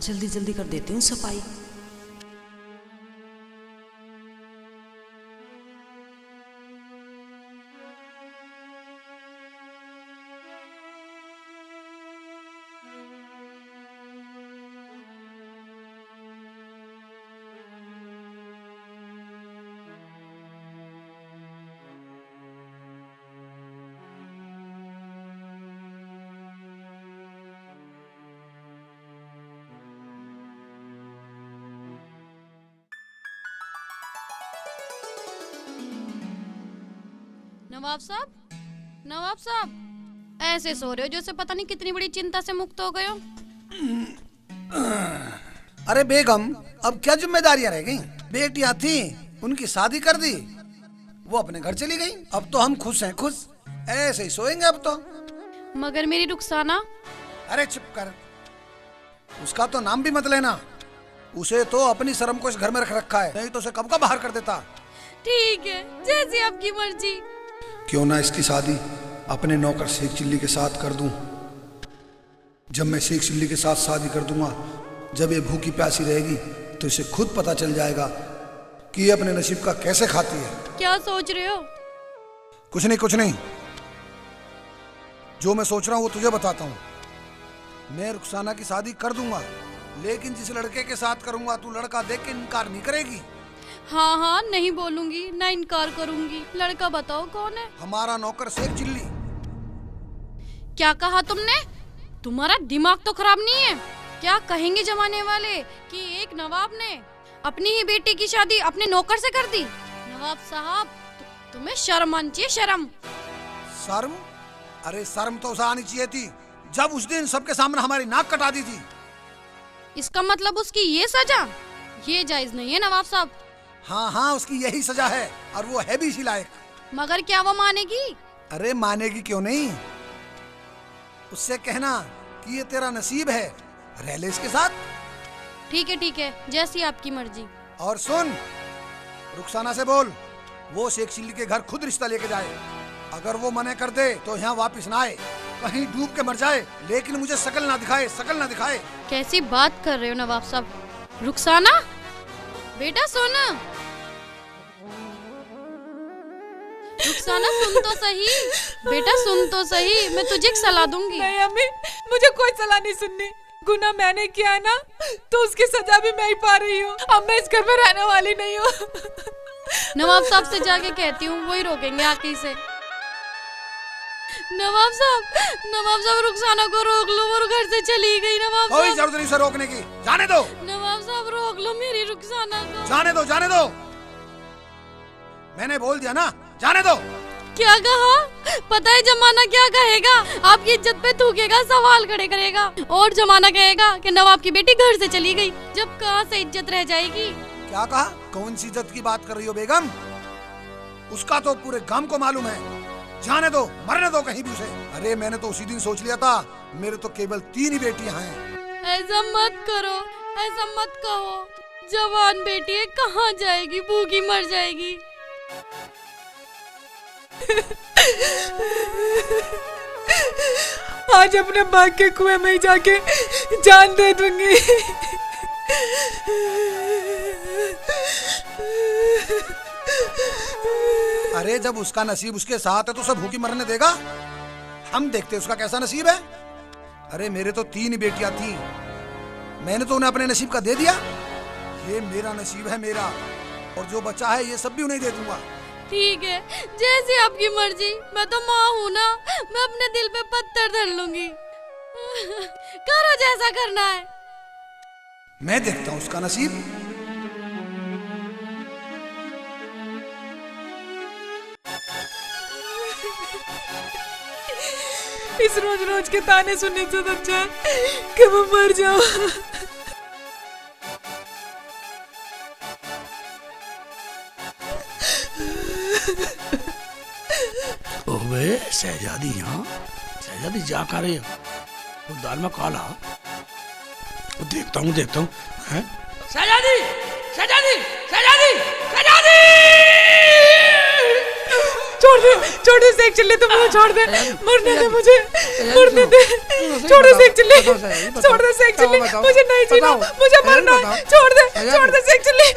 जल्दी जल्दी कर देती हूँ सफाई। नवाब साहब ऐसे सो रहे हो जैसे पता नहीं कितनी बड़ी चिंता से मुक्त हो गए हो। अरे बेगम, अब क्या जिम्मेदारियां रह गई? बेटियां थी, उनकी शादी कर दी, वो अपने घर चली गई। अब तो हम खुश हैं, खुश। ऐसे ही सोएंगे अब तो। मगर मेरी रुखसाना? अरे चुप कर, उसका तो नाम भी मत लेना। उसे तो अपनी शर्म को इस घर में रख रखा है, नहीं तो उसे कब का बाहर कर देता। ठीक है, जैसी आपकी मर्जी। क्यों ना इसकी शादी अपने नौकर शेख चिल्ली के साथ कर दूं। जब मैं शेख चिल्ली के साथ शादी कर दूंगा, जब ये भूखी प्यासी रहेगी तो इसे खुद पता चल जाएगा कि ये अपने नसीब का कैसे खाती है। क्या सोच रहे हो? कुछ नहीं, कुछ नहीं। जो मैं सोच रहा हूँ वो तुझे बताता हूँ। मैं रुखसाना की शादी कर दूंगा, लेकिन जिस लड़के के साथ करूंगा तू लड़का देख के इनकार नहीं करेगी। हाँ हाँ, नहीं बोलूंगी, ना इनकार करूंगी। लड़का बताओ कौन है? हमारा नौकर शेख चिल्ली। क्या कहा तुमने? तुम्हारा दिमाग तो खराब नहीं है? क्या कहेंगे जमाने वाले कि एक नवाब ने अपनी ही बेटी की शादी अपने नौकर से कर दी? नवाब साहब, तुम्हें शर्म आनी चाहिए, शर्म। शर्म? अरे शर्म तो उसे आनी चाहिए थी जब उस दिन सबके सामने हमारी नाक कटा दी थी। इसका मतलब उसकी ये सजा? ये जायज नहीं है नवाब साहब। हाँ हाँ, उसकी यही सजा है, और वो है भी इसी लायक। मगर क्या वो मानेगी? अरे मानेगी क्यों नहीं। उससे कहना कि ये तेरा नसीब है, रह ले इसके साथ। ठीक है, जैसी आपकी मर्जी। और सुन, रुखसाना से बोल वो शेख चिल्ली के घर खुद रिश्ता लेके जाए। अगर वो मना कर दे तो यहाँ वापस ना आए, कहीं डूब के मर जाए, लेकिन मुझे शकल ना दिखाए, शकल ना दिखाए। कैसी बात कर रहे हो नवाब साहब? रुखसाना बेटा सुन। रुखसाना सुन तो सही बेटा, सुन तो सही, मैं तुझे एक सलाह दूंगी। नहीं अम्मी, मुझे कोई सलाह नहीं सुननी। गुनाह मैंने किया है ना, तो उसकी सजा भी मैं ही पा रही हूँ। अब मैं इस घर में रहने वाली नहीं हूँ। नवाब साहब से जाके कहती हूँ, वही रोकेंगे आखिर से। नवाब साहब रुखसाना को रोक लो, वो घर से चली गई। नवाब साहब, कोई जरूरत नहीं उसे रोकने की, जाने दो। नवाब साहब रोक लो मेरी रुखसाना को। जाने दो, जाने दो, मैंने बोल दिया ना, जाने दो। क्या कहा? पता है जमाना क्या कहेगा? आपकी इज्जत पे थूकेगा, सवाल खड़े करेगा, और जमाना कहेगा कि नवाब की बेटी घर से चली गई। जब कहाँ से इज्जत रह जाएगी? क्या कहा? कौन सी इज्जत की बात कर रही हो बेगम? उसका तो पूरे गांव को मालूम है। जाने दो, मरने दो कहीं भी उसे। अरे मैंने तो उसी दिन सोच लिया था, मेरे तो केवल 3 ही बेटियां हैं। ऐसा मत करो, ऐसा मत कहो। जवान बेटी है, कहाँ जाएगी? भूखी मर जाएगी। आज अपने बाग के कुएं में ही जाके जान दे दूंगी। अरे जब उसका नसीब उसके साथ है तो उसे भूखी मरने देगा? हम देखते उसका कैसा नसीब है। अरे मेरे तो 3 ही बेटियां थी, मैंने तो उन्हें अपने नसीब का दे दिया। ये मेरा नसीब है, मेरा, और जो बचा है ये सब भी उन्हें दे दूंगा। ठीक है, जैसी आपकी मर्जी। मैं तो माँ हूँ ना, मैं अपने दिल पे पत्थर धर लूंगी। करो जैसा करना है। मैं देखता हूँ उसका नसीब। इस रोज रोज के ताने सुनने से अच्छा है कि मैं मर जाऊं। ओए शहजादी, यहाँ शहजादी जा कर रही है तो दाल में काला। देखता हूँ हैं? शहजादी, शहजादी, शहजादी, शहजादी! छोड़ दे शेख चिल्ली, तुम मुझे छोड़ दे, मरने दे मुझे, मरने दे। छोड़ दे शेख चिल्ली, छोड़ दे शेख चिल्ली, मुझे नहीं जीना, मुझे मरना है। छोड़ दे शेख चिल्ली।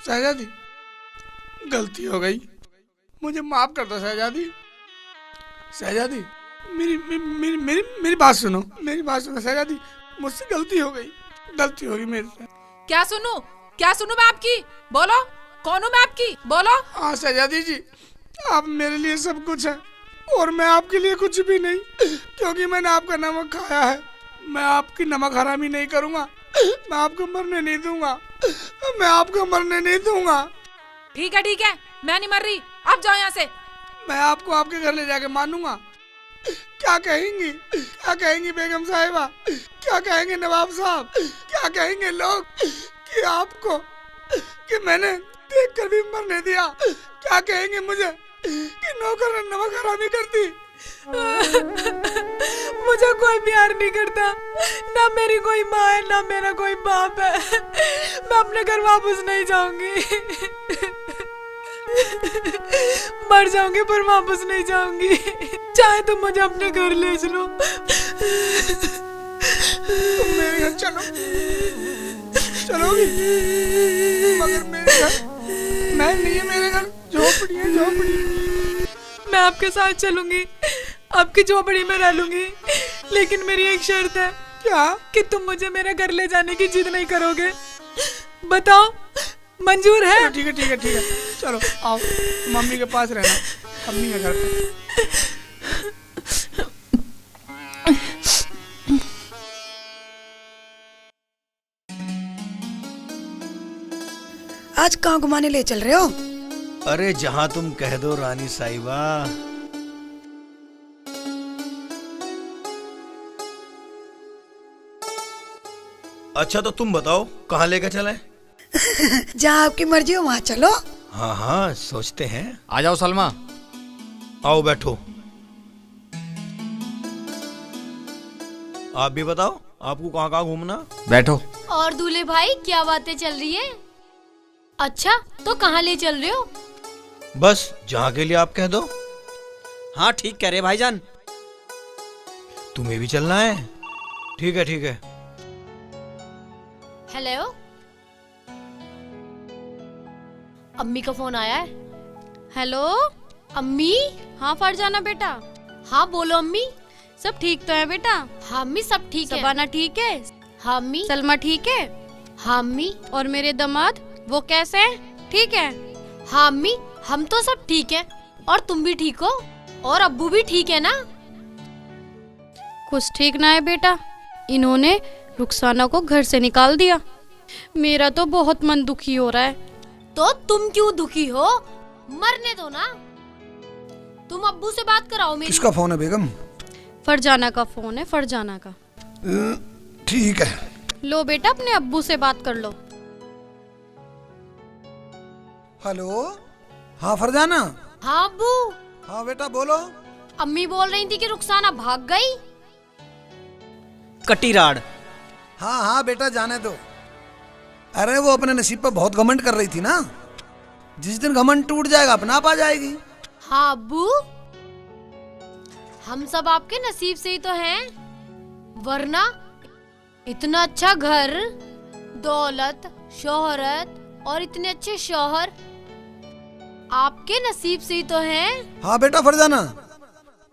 शहजादी, गलती हो गई, मुझे माफ कर दो शहजादी। शहजादी, मेरी बात सुनो, शहजादी, मुझसे गलती हो गई मेरे से। क्या सुनूं मैं आपकी? बोलो, कौन हूँ मैं आपकी? बोलो। हाँ शहजादी जी, आप मेरे लिए सब कुछ है और मैं आपके लिए कुछ भी नहीं, क्योंकि मैंने आपका नमक खाया है। मैं आपकी नमक हरामी नहीं करूँगा, मैं आपको मरने नहीं दूंगा, मैं आपको मरने नहीं दूंगा। ठीक है, मैं नहीं मर रही, अब जाओ यहाँ से। मैं आपको आपके घर ले जाके मानूंगा। क्या कहेंगी बेगम साहिबा, क्या कहेंगे नवाब साहब, क्या कहेंगे लोग कि आपको, कि मैंने देखकर भी मरने दिया। क्या कहेंगे मुझे कि नौकर ने नमक हरामी कर दी। मुझे कोई प्यार नहीं करता, ना मेरी कोई माँ है ना मेरा कोई बाप है। मैं अपने घर वापस नहीं जाऊंगी। मर जाऊंगी पर वापस नहीं जाऊंगी, चाहे तुम मुझे अपने घर ले चलो। तुम मेरे घर चलोगी, मगर मेरे घर नहीं है, मेरे घर झोपड़ी है, झोपड़ी। मैं आपके साथ चलूंगी, आपकी झोपड़ी में रह लूंगी, लेकिन मेरी एक शर्त है। क्या? कि तुम मुझे मेरे घर ले जाने की जिद नहीं करोगे। बताओ, मंजूर है? ठीक है, चलो आओ, मम्मी के पास रहना, अम्मी के घर पे। आज कहाँ घुमाने ले चल रहे हो? अरे जहाँ तुम कह दो रानी साहिबा। अच्छा तो तुम बताओ कहाँ लेकर चलें? जहाँ आपकी मर्जी हो वहाँ चलो। हाँ सोचते हैं। आ जाओ सलमा। आओ बैठो। आप भी बताओ, आपको कहाँ कहाँ घूमना? बैठो। और दूल्हे भाई क्या बातें चल रही है? अच्छा तो कहाँ ले चल रहे हो? बस जहाँ के लिए आप कह दो। हाँ ठीक कह रहे भाईजान। तुम्हें भी चलना है? ठीक है। हेलो, अम्मी का फोन आया है। हेलो अम्मी। हाँ फरजाना बेटा। हाँ बोलो अम्मी। सब ठीक तो है बेटा? हाँ अम्मी सब ठीक है। सबाना ठीक है? हाँ अम्मी। सलमा ठीक है? हाँ अम्मी। और मेरे दामाद वो कैसे हैं? ठीक है? हाँ अम्मी हम तो सब ठीक है। और तुम भी ठीक हो? और अब्बू भी ठीक है ना? कुछ ठीक ना है बेटा, इन्होंने रुखसाना को घर से निकाल दिया। मेरा तो बहुत मन दुखी हो रहा है। तो तुम क्यों दुखी हो? मरने दो ना। तुम अब्बू से बात कराओ मेरी। किसका फोन है बेगम? फरजाना का फोन है, फरजाना का। ठीक है। लो बेटा अपने अब्बू से बात कर लो। हेलो। हाँ फरजाना। हाँ अब्बू। हाँ बेटा बोलो। अम्मी बोल रही थी कि रुखसाना भाग गई। कटी राड। हाँ बेटा जाने दो। अरे वो अपने नसीब पर बहुत घमंड कर रही थी ना, जिस दिन घमंड टूट जाएगा अपना आप आ जाएगी। हाँ अब्बू, हम सब आपके नसीब से ही तो हैं, वरना इतना अच्छा घर, दौलत, शोहरत और इतने अच्छे शौहर आपके नसीब से ही तो हैं। हाँ बेटा फरजाना।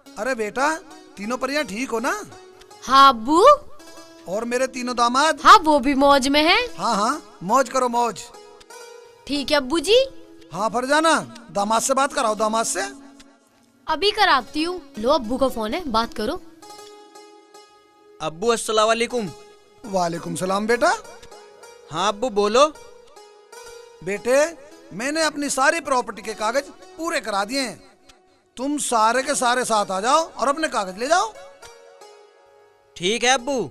अरे बेटा तीनों परियां ठीक हो ना? हाँ अब्बू। और मेरे तीनों दामाद? हाँ वो भी मौज में हैं। हाँ मौज करो मौज। ठीक है अब्बू जी। हाँ फरजाना दामाद से बात कराओ, दामाद से। अभी कराती हूँ। लो अब्बू का फोन है, बात करो। अब्बू अस्सलाम वालेकुम। वालेकुम सलाम बेटा। हाँ अब्बू बोलो। बेटे मैंने अपनी सारी प्रॉपर्टी के कागज पूरे करा दिए हैं, तुम सारे के सारे साथ आ जाओ और अपने कागज ले जाओ। ठीक है अब्बू,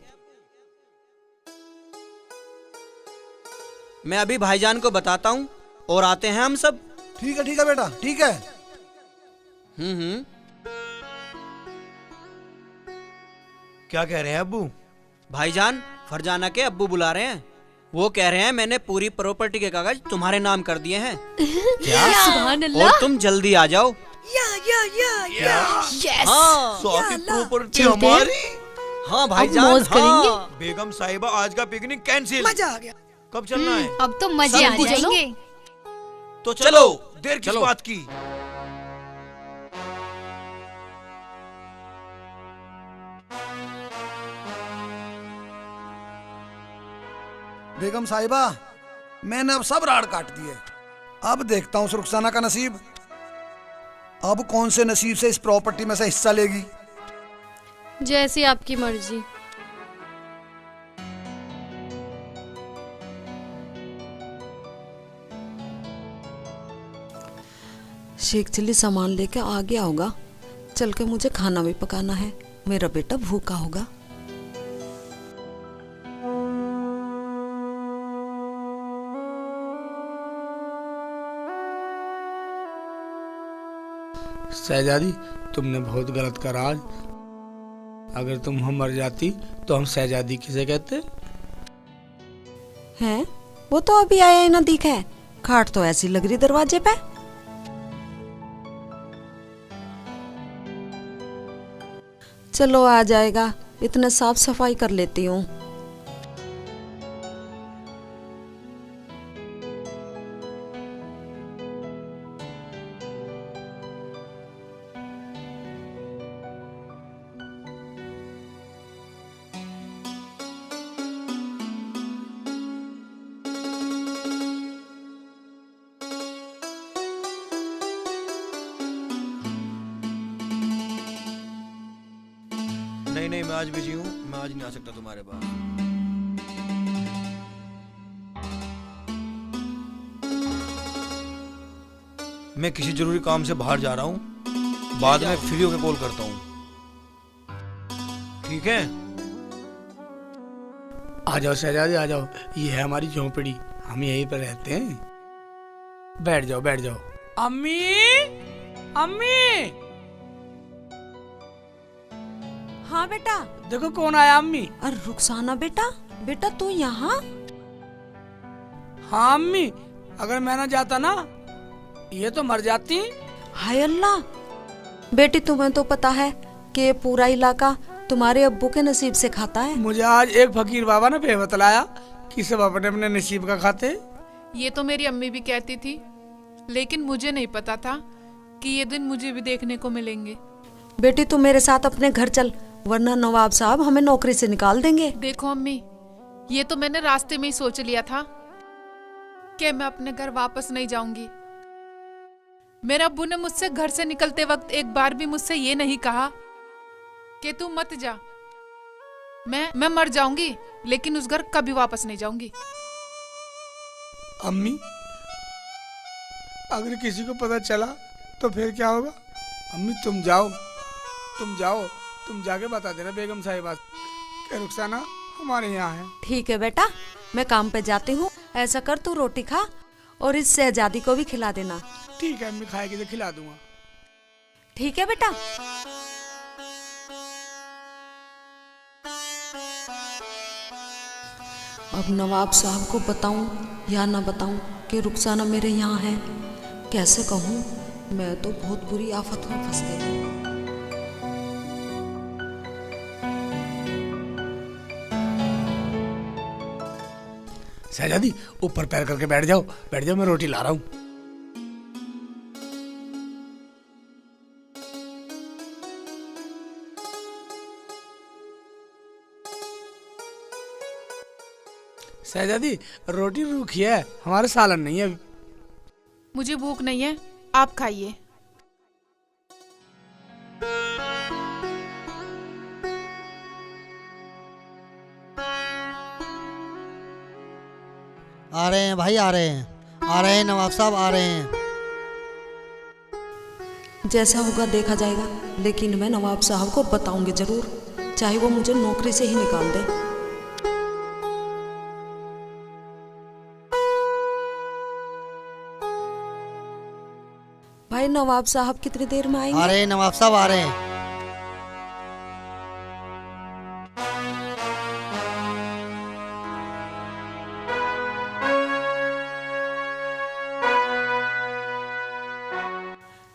मैं अभी भाईजान को बताता हूँ और आते हैं हम सब। ठीक है बेटा, ठीक है। क्या कह रहे हैं अब्बू? भाईजान फरजाना के अब्बू बुला रहे हैं। वो कह रहे हैं मैंने पूरी प्रॉपर्टी के कागज तुम्हारे नाम कर दिए हैं। क्या? सुभान अल्लाह। और तुम जल्दी आ जाओ। यस। सारी प्रॉपर्टी हमारी। हाँ भाईजान करेंगे। बेगम साहिबा आज का पिकनिक कैंसिल। मजा आ गया। कब चलना है? अब तो मजे आ जाएंगे। तो चलो, देर किस बात की? बेगम साहिबा मैंने अब सब राड़ काट दिए, अब देखता हूँ रुखसाना का नसीब। अब कौन से नसीब से इस प्रॉपर्टी में से हिस्सा लेगी। जैसी आपकी मर्जी। शेख चिल्ली सामान लेके आ गया होगा। चल के मुझे खाना भी पकाना है, मेरा बेटा भूखा होगा। शहजादी, तुमने बहुत गलत करा आज। अगर तुम हम मर जाती तो हम शहजादी किसे कहते? हैं? वो तो अभी आया ही ना दिखा है। खाट तो ऐसी लग रही दरवाजे पे। चलो आ जाएगा, इतने साफ सफाई कर लेती हूँ। नहीं, मैं आज बिजी हूँ, मैं आज नहीं आ सकता तुम्हारे पास। मैं किसी जरूरी काम से बाहर जा रहा हूँ, बाद में फ्री होकर कॉल करता हूँ, ठीक है? आ जाओ शहजादी, आ जाओ। ये है हमारी झोंपड़ी, हम यहीं पर रहते हैं। बैठ जाओ, बैठ जाओ। अम्मी, अम्मी। हाँ बेटा। देखो कौन आया अम्मी। अरे रुखसाना बेटा, बेटा तू यहाँ? हाँ अम्मी, अगर मैं ना जाता ना ये तो मर जाती। हाय अल्लाह, बेटी तुम्हें तो पता है कि ये पूरा इलाका तुम्हारे अब्बू के नसीब से खाता है। मुझे आज एक फकीर बाबा ने बतलाया कि सब अपने अपने नसीब का खाते। ये तो मेरी अम्मी भी कहती थी, लेकिन मुझे नहीं पता था कि ये दिन मुझे भी देखने को मिलेंगे। बेटी तू मेरे साथ अपने घर चल, वरना नवाब साहब हमें नौकरी से निकाल देंगे। देखो अम्मी, ये तो मैंने रास्ते में ही सोच लिया था कि मैं अपने घर वापस नहीं जाऊंगी। मेरे अब्बू ने मुझसे घर से निकलते वक्त एक बार भी मुझसे ये नहीं कहा कि तू मत जा। मैं मर जाऊंगी, लेकिन उस घर कभी वापस नहीं जाऊंगी। अम्मी, अगर किसी को पता चला तो फिर क्या होगा? अम्मी तुम जाओ, तुम जाके बता देना बेगम साहिबा कि रुखसाना हमारे यहाँ है। ठीक है बेटा, मैं काम पे जाती हूँ। ऐसा कर तू रोटी खा और इस शहजादी को भी खिला देना। ठीक है अम्मी, खाएगी तो खिला दूंगा। ठीक है बेटा। अब नवाब साहब को बताऊं या ना बताऊं कि रुखसाना मेरे यहाँ है? कैसे कहूँ? मैं तो बहुत बुरी आफत में फंस गई। शहजादी ऊपर पैर करके बैठ जाओ, बैठ जाओ, मैं रोटी ला रहा हूँ। शहजादी रोटी रूखी है, हमारे सालन नहीं है अभी। मुझे भूख नहीं है, आप खाइए। आ रहे हैं भाई, आ रहे हैं, आ रहे हैं नवाब साहब, आ रहे हैं। जैसा होगा देखा जाएगा, लेकिन मैं नवाब साहब को बताऊंगी जरूर, चाहे वो मुझे नौकरी से ही निकाल दे। भाई नवाब साहब कितनी देर में आएंगे? आ रहे हैं नवाब साहब, आ रहे हैं।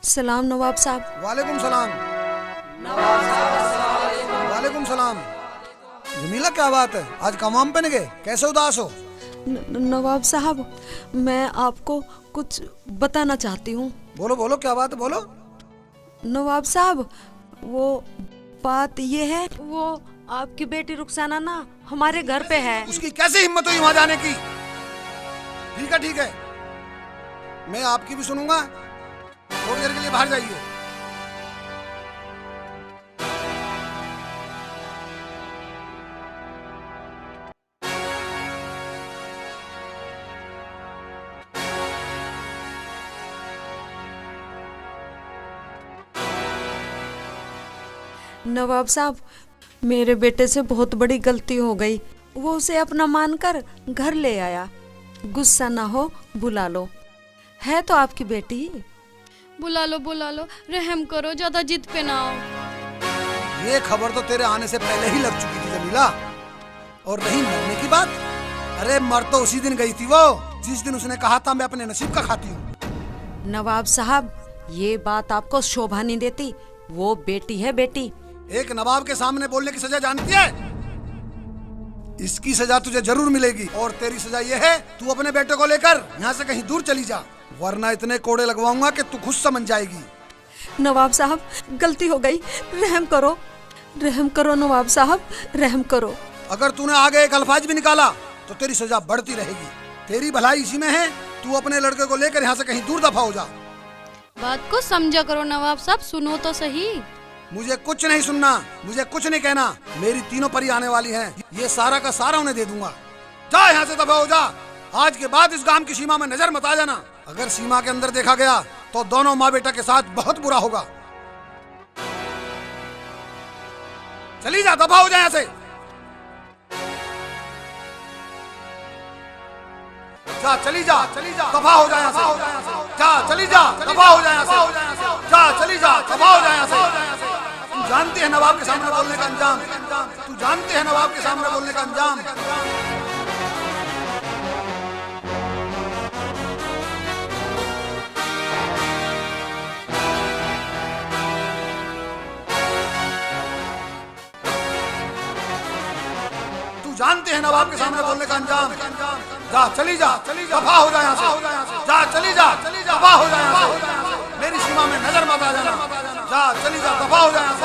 सलाम नवाब साहब। वालेकुम सलाम। वालेकुम सलाम। जमीला क्या बात है, आज कमाम पे नहीं गए? कैसे उदास हो? नवाब साहब, मैं आपको कुछ बताना चाहती हूँ। बोलो बोलो, क्या बात है, बोलो। नवाब साहब, वो बात ये है, वो आपकी बेटी रुखसाना ना हमारे घर पे है। उसकी कैसे हिम्मत हुई वहां जाने की? ठीक है ठीक है, मैं आपकी भी सुनूंगा। थोड़ी देर के लिए बाहर जाइए। नवाब साहब, मेरे बेटे से बहुत बड़ी गलती हो गई। वो उसे अपना मानकर घर ले आया। गुस्सा ना हो, बुला लो। है तो आपकी बेटी। बुला लो, रहम करो, ज्यादा जिद पे ना आओ। ये खबर तो तेरे आने से पहले ही लग चुकी थी जमीला। और रही मरने की बात, अरे मर तो उसी दिन गई थी वो, जिस दिन उसने कहा था मैं अपने नसीब का खाती हूँ। नवाब साहब, ये बात आपको शोभा नहीं देती। वो बेटी है, बेटी। एक नवाब के सामने बोलने की सजा जानती है? इसकी सजा तुझे जरूर मिलेगी। और तेरी सजा ये है, तू अपने बेटे को लेकर यहाँ से कहीं दूर चली जा, वरना इतने कोड़े लगवाऊंगा कि तू खुद समझ जाएगी। नवाब साहब, गलती हो गई, रहम करो, रहम करो नवाब साहब, रहम करो। अगर तूने आगे एक अल्फाज भी निकाला तो तेरी सजा बढ़ती रहेगी। तेरी भलाई इसी में है, तू अपने लड़के को लेकर यहाँ से कहीं दूर दफा हो जा। बात को समझा करो नवाब साहब, सुनो तो सही। मुझे कुछ नहीं सुनना, मुझे कुछ नहीं कहना। मेरी तीनों परी आने वाली हैं, ये सारा का सारा उन्हें दे दूंगा। जा यहाँ से दफा हो जा। आज के बाद इस गांव की सीमा में नजर मत आ जाना। अगर सीमा के अंदर देखा गया तो दोनों माँ बेटा के साथ बहुत बुरा होगा। चली जा, दफा हो जा यहाँ से। जा, चली जा, दफा हो जा यहाँ से। जा, चली जा, दफा हो जा यहाँ से। जा, चली जा, दफा हो जा यहाँ से। तू जानती है नवाब के सामने बोलने का अंजाम। तू जानती है नवाब के सामने बोलने का अंजाम। तू जानते हैं नवाब के सामने बोलने का अंजाम। जा, चली जा, दफा हो जा यहाँ से। जा, चली जा, दफा हो जा यहाँ से। मेरी सीमा में नजर मत आ जाना। जा, चली जा, दफा हो जा यहाँ से।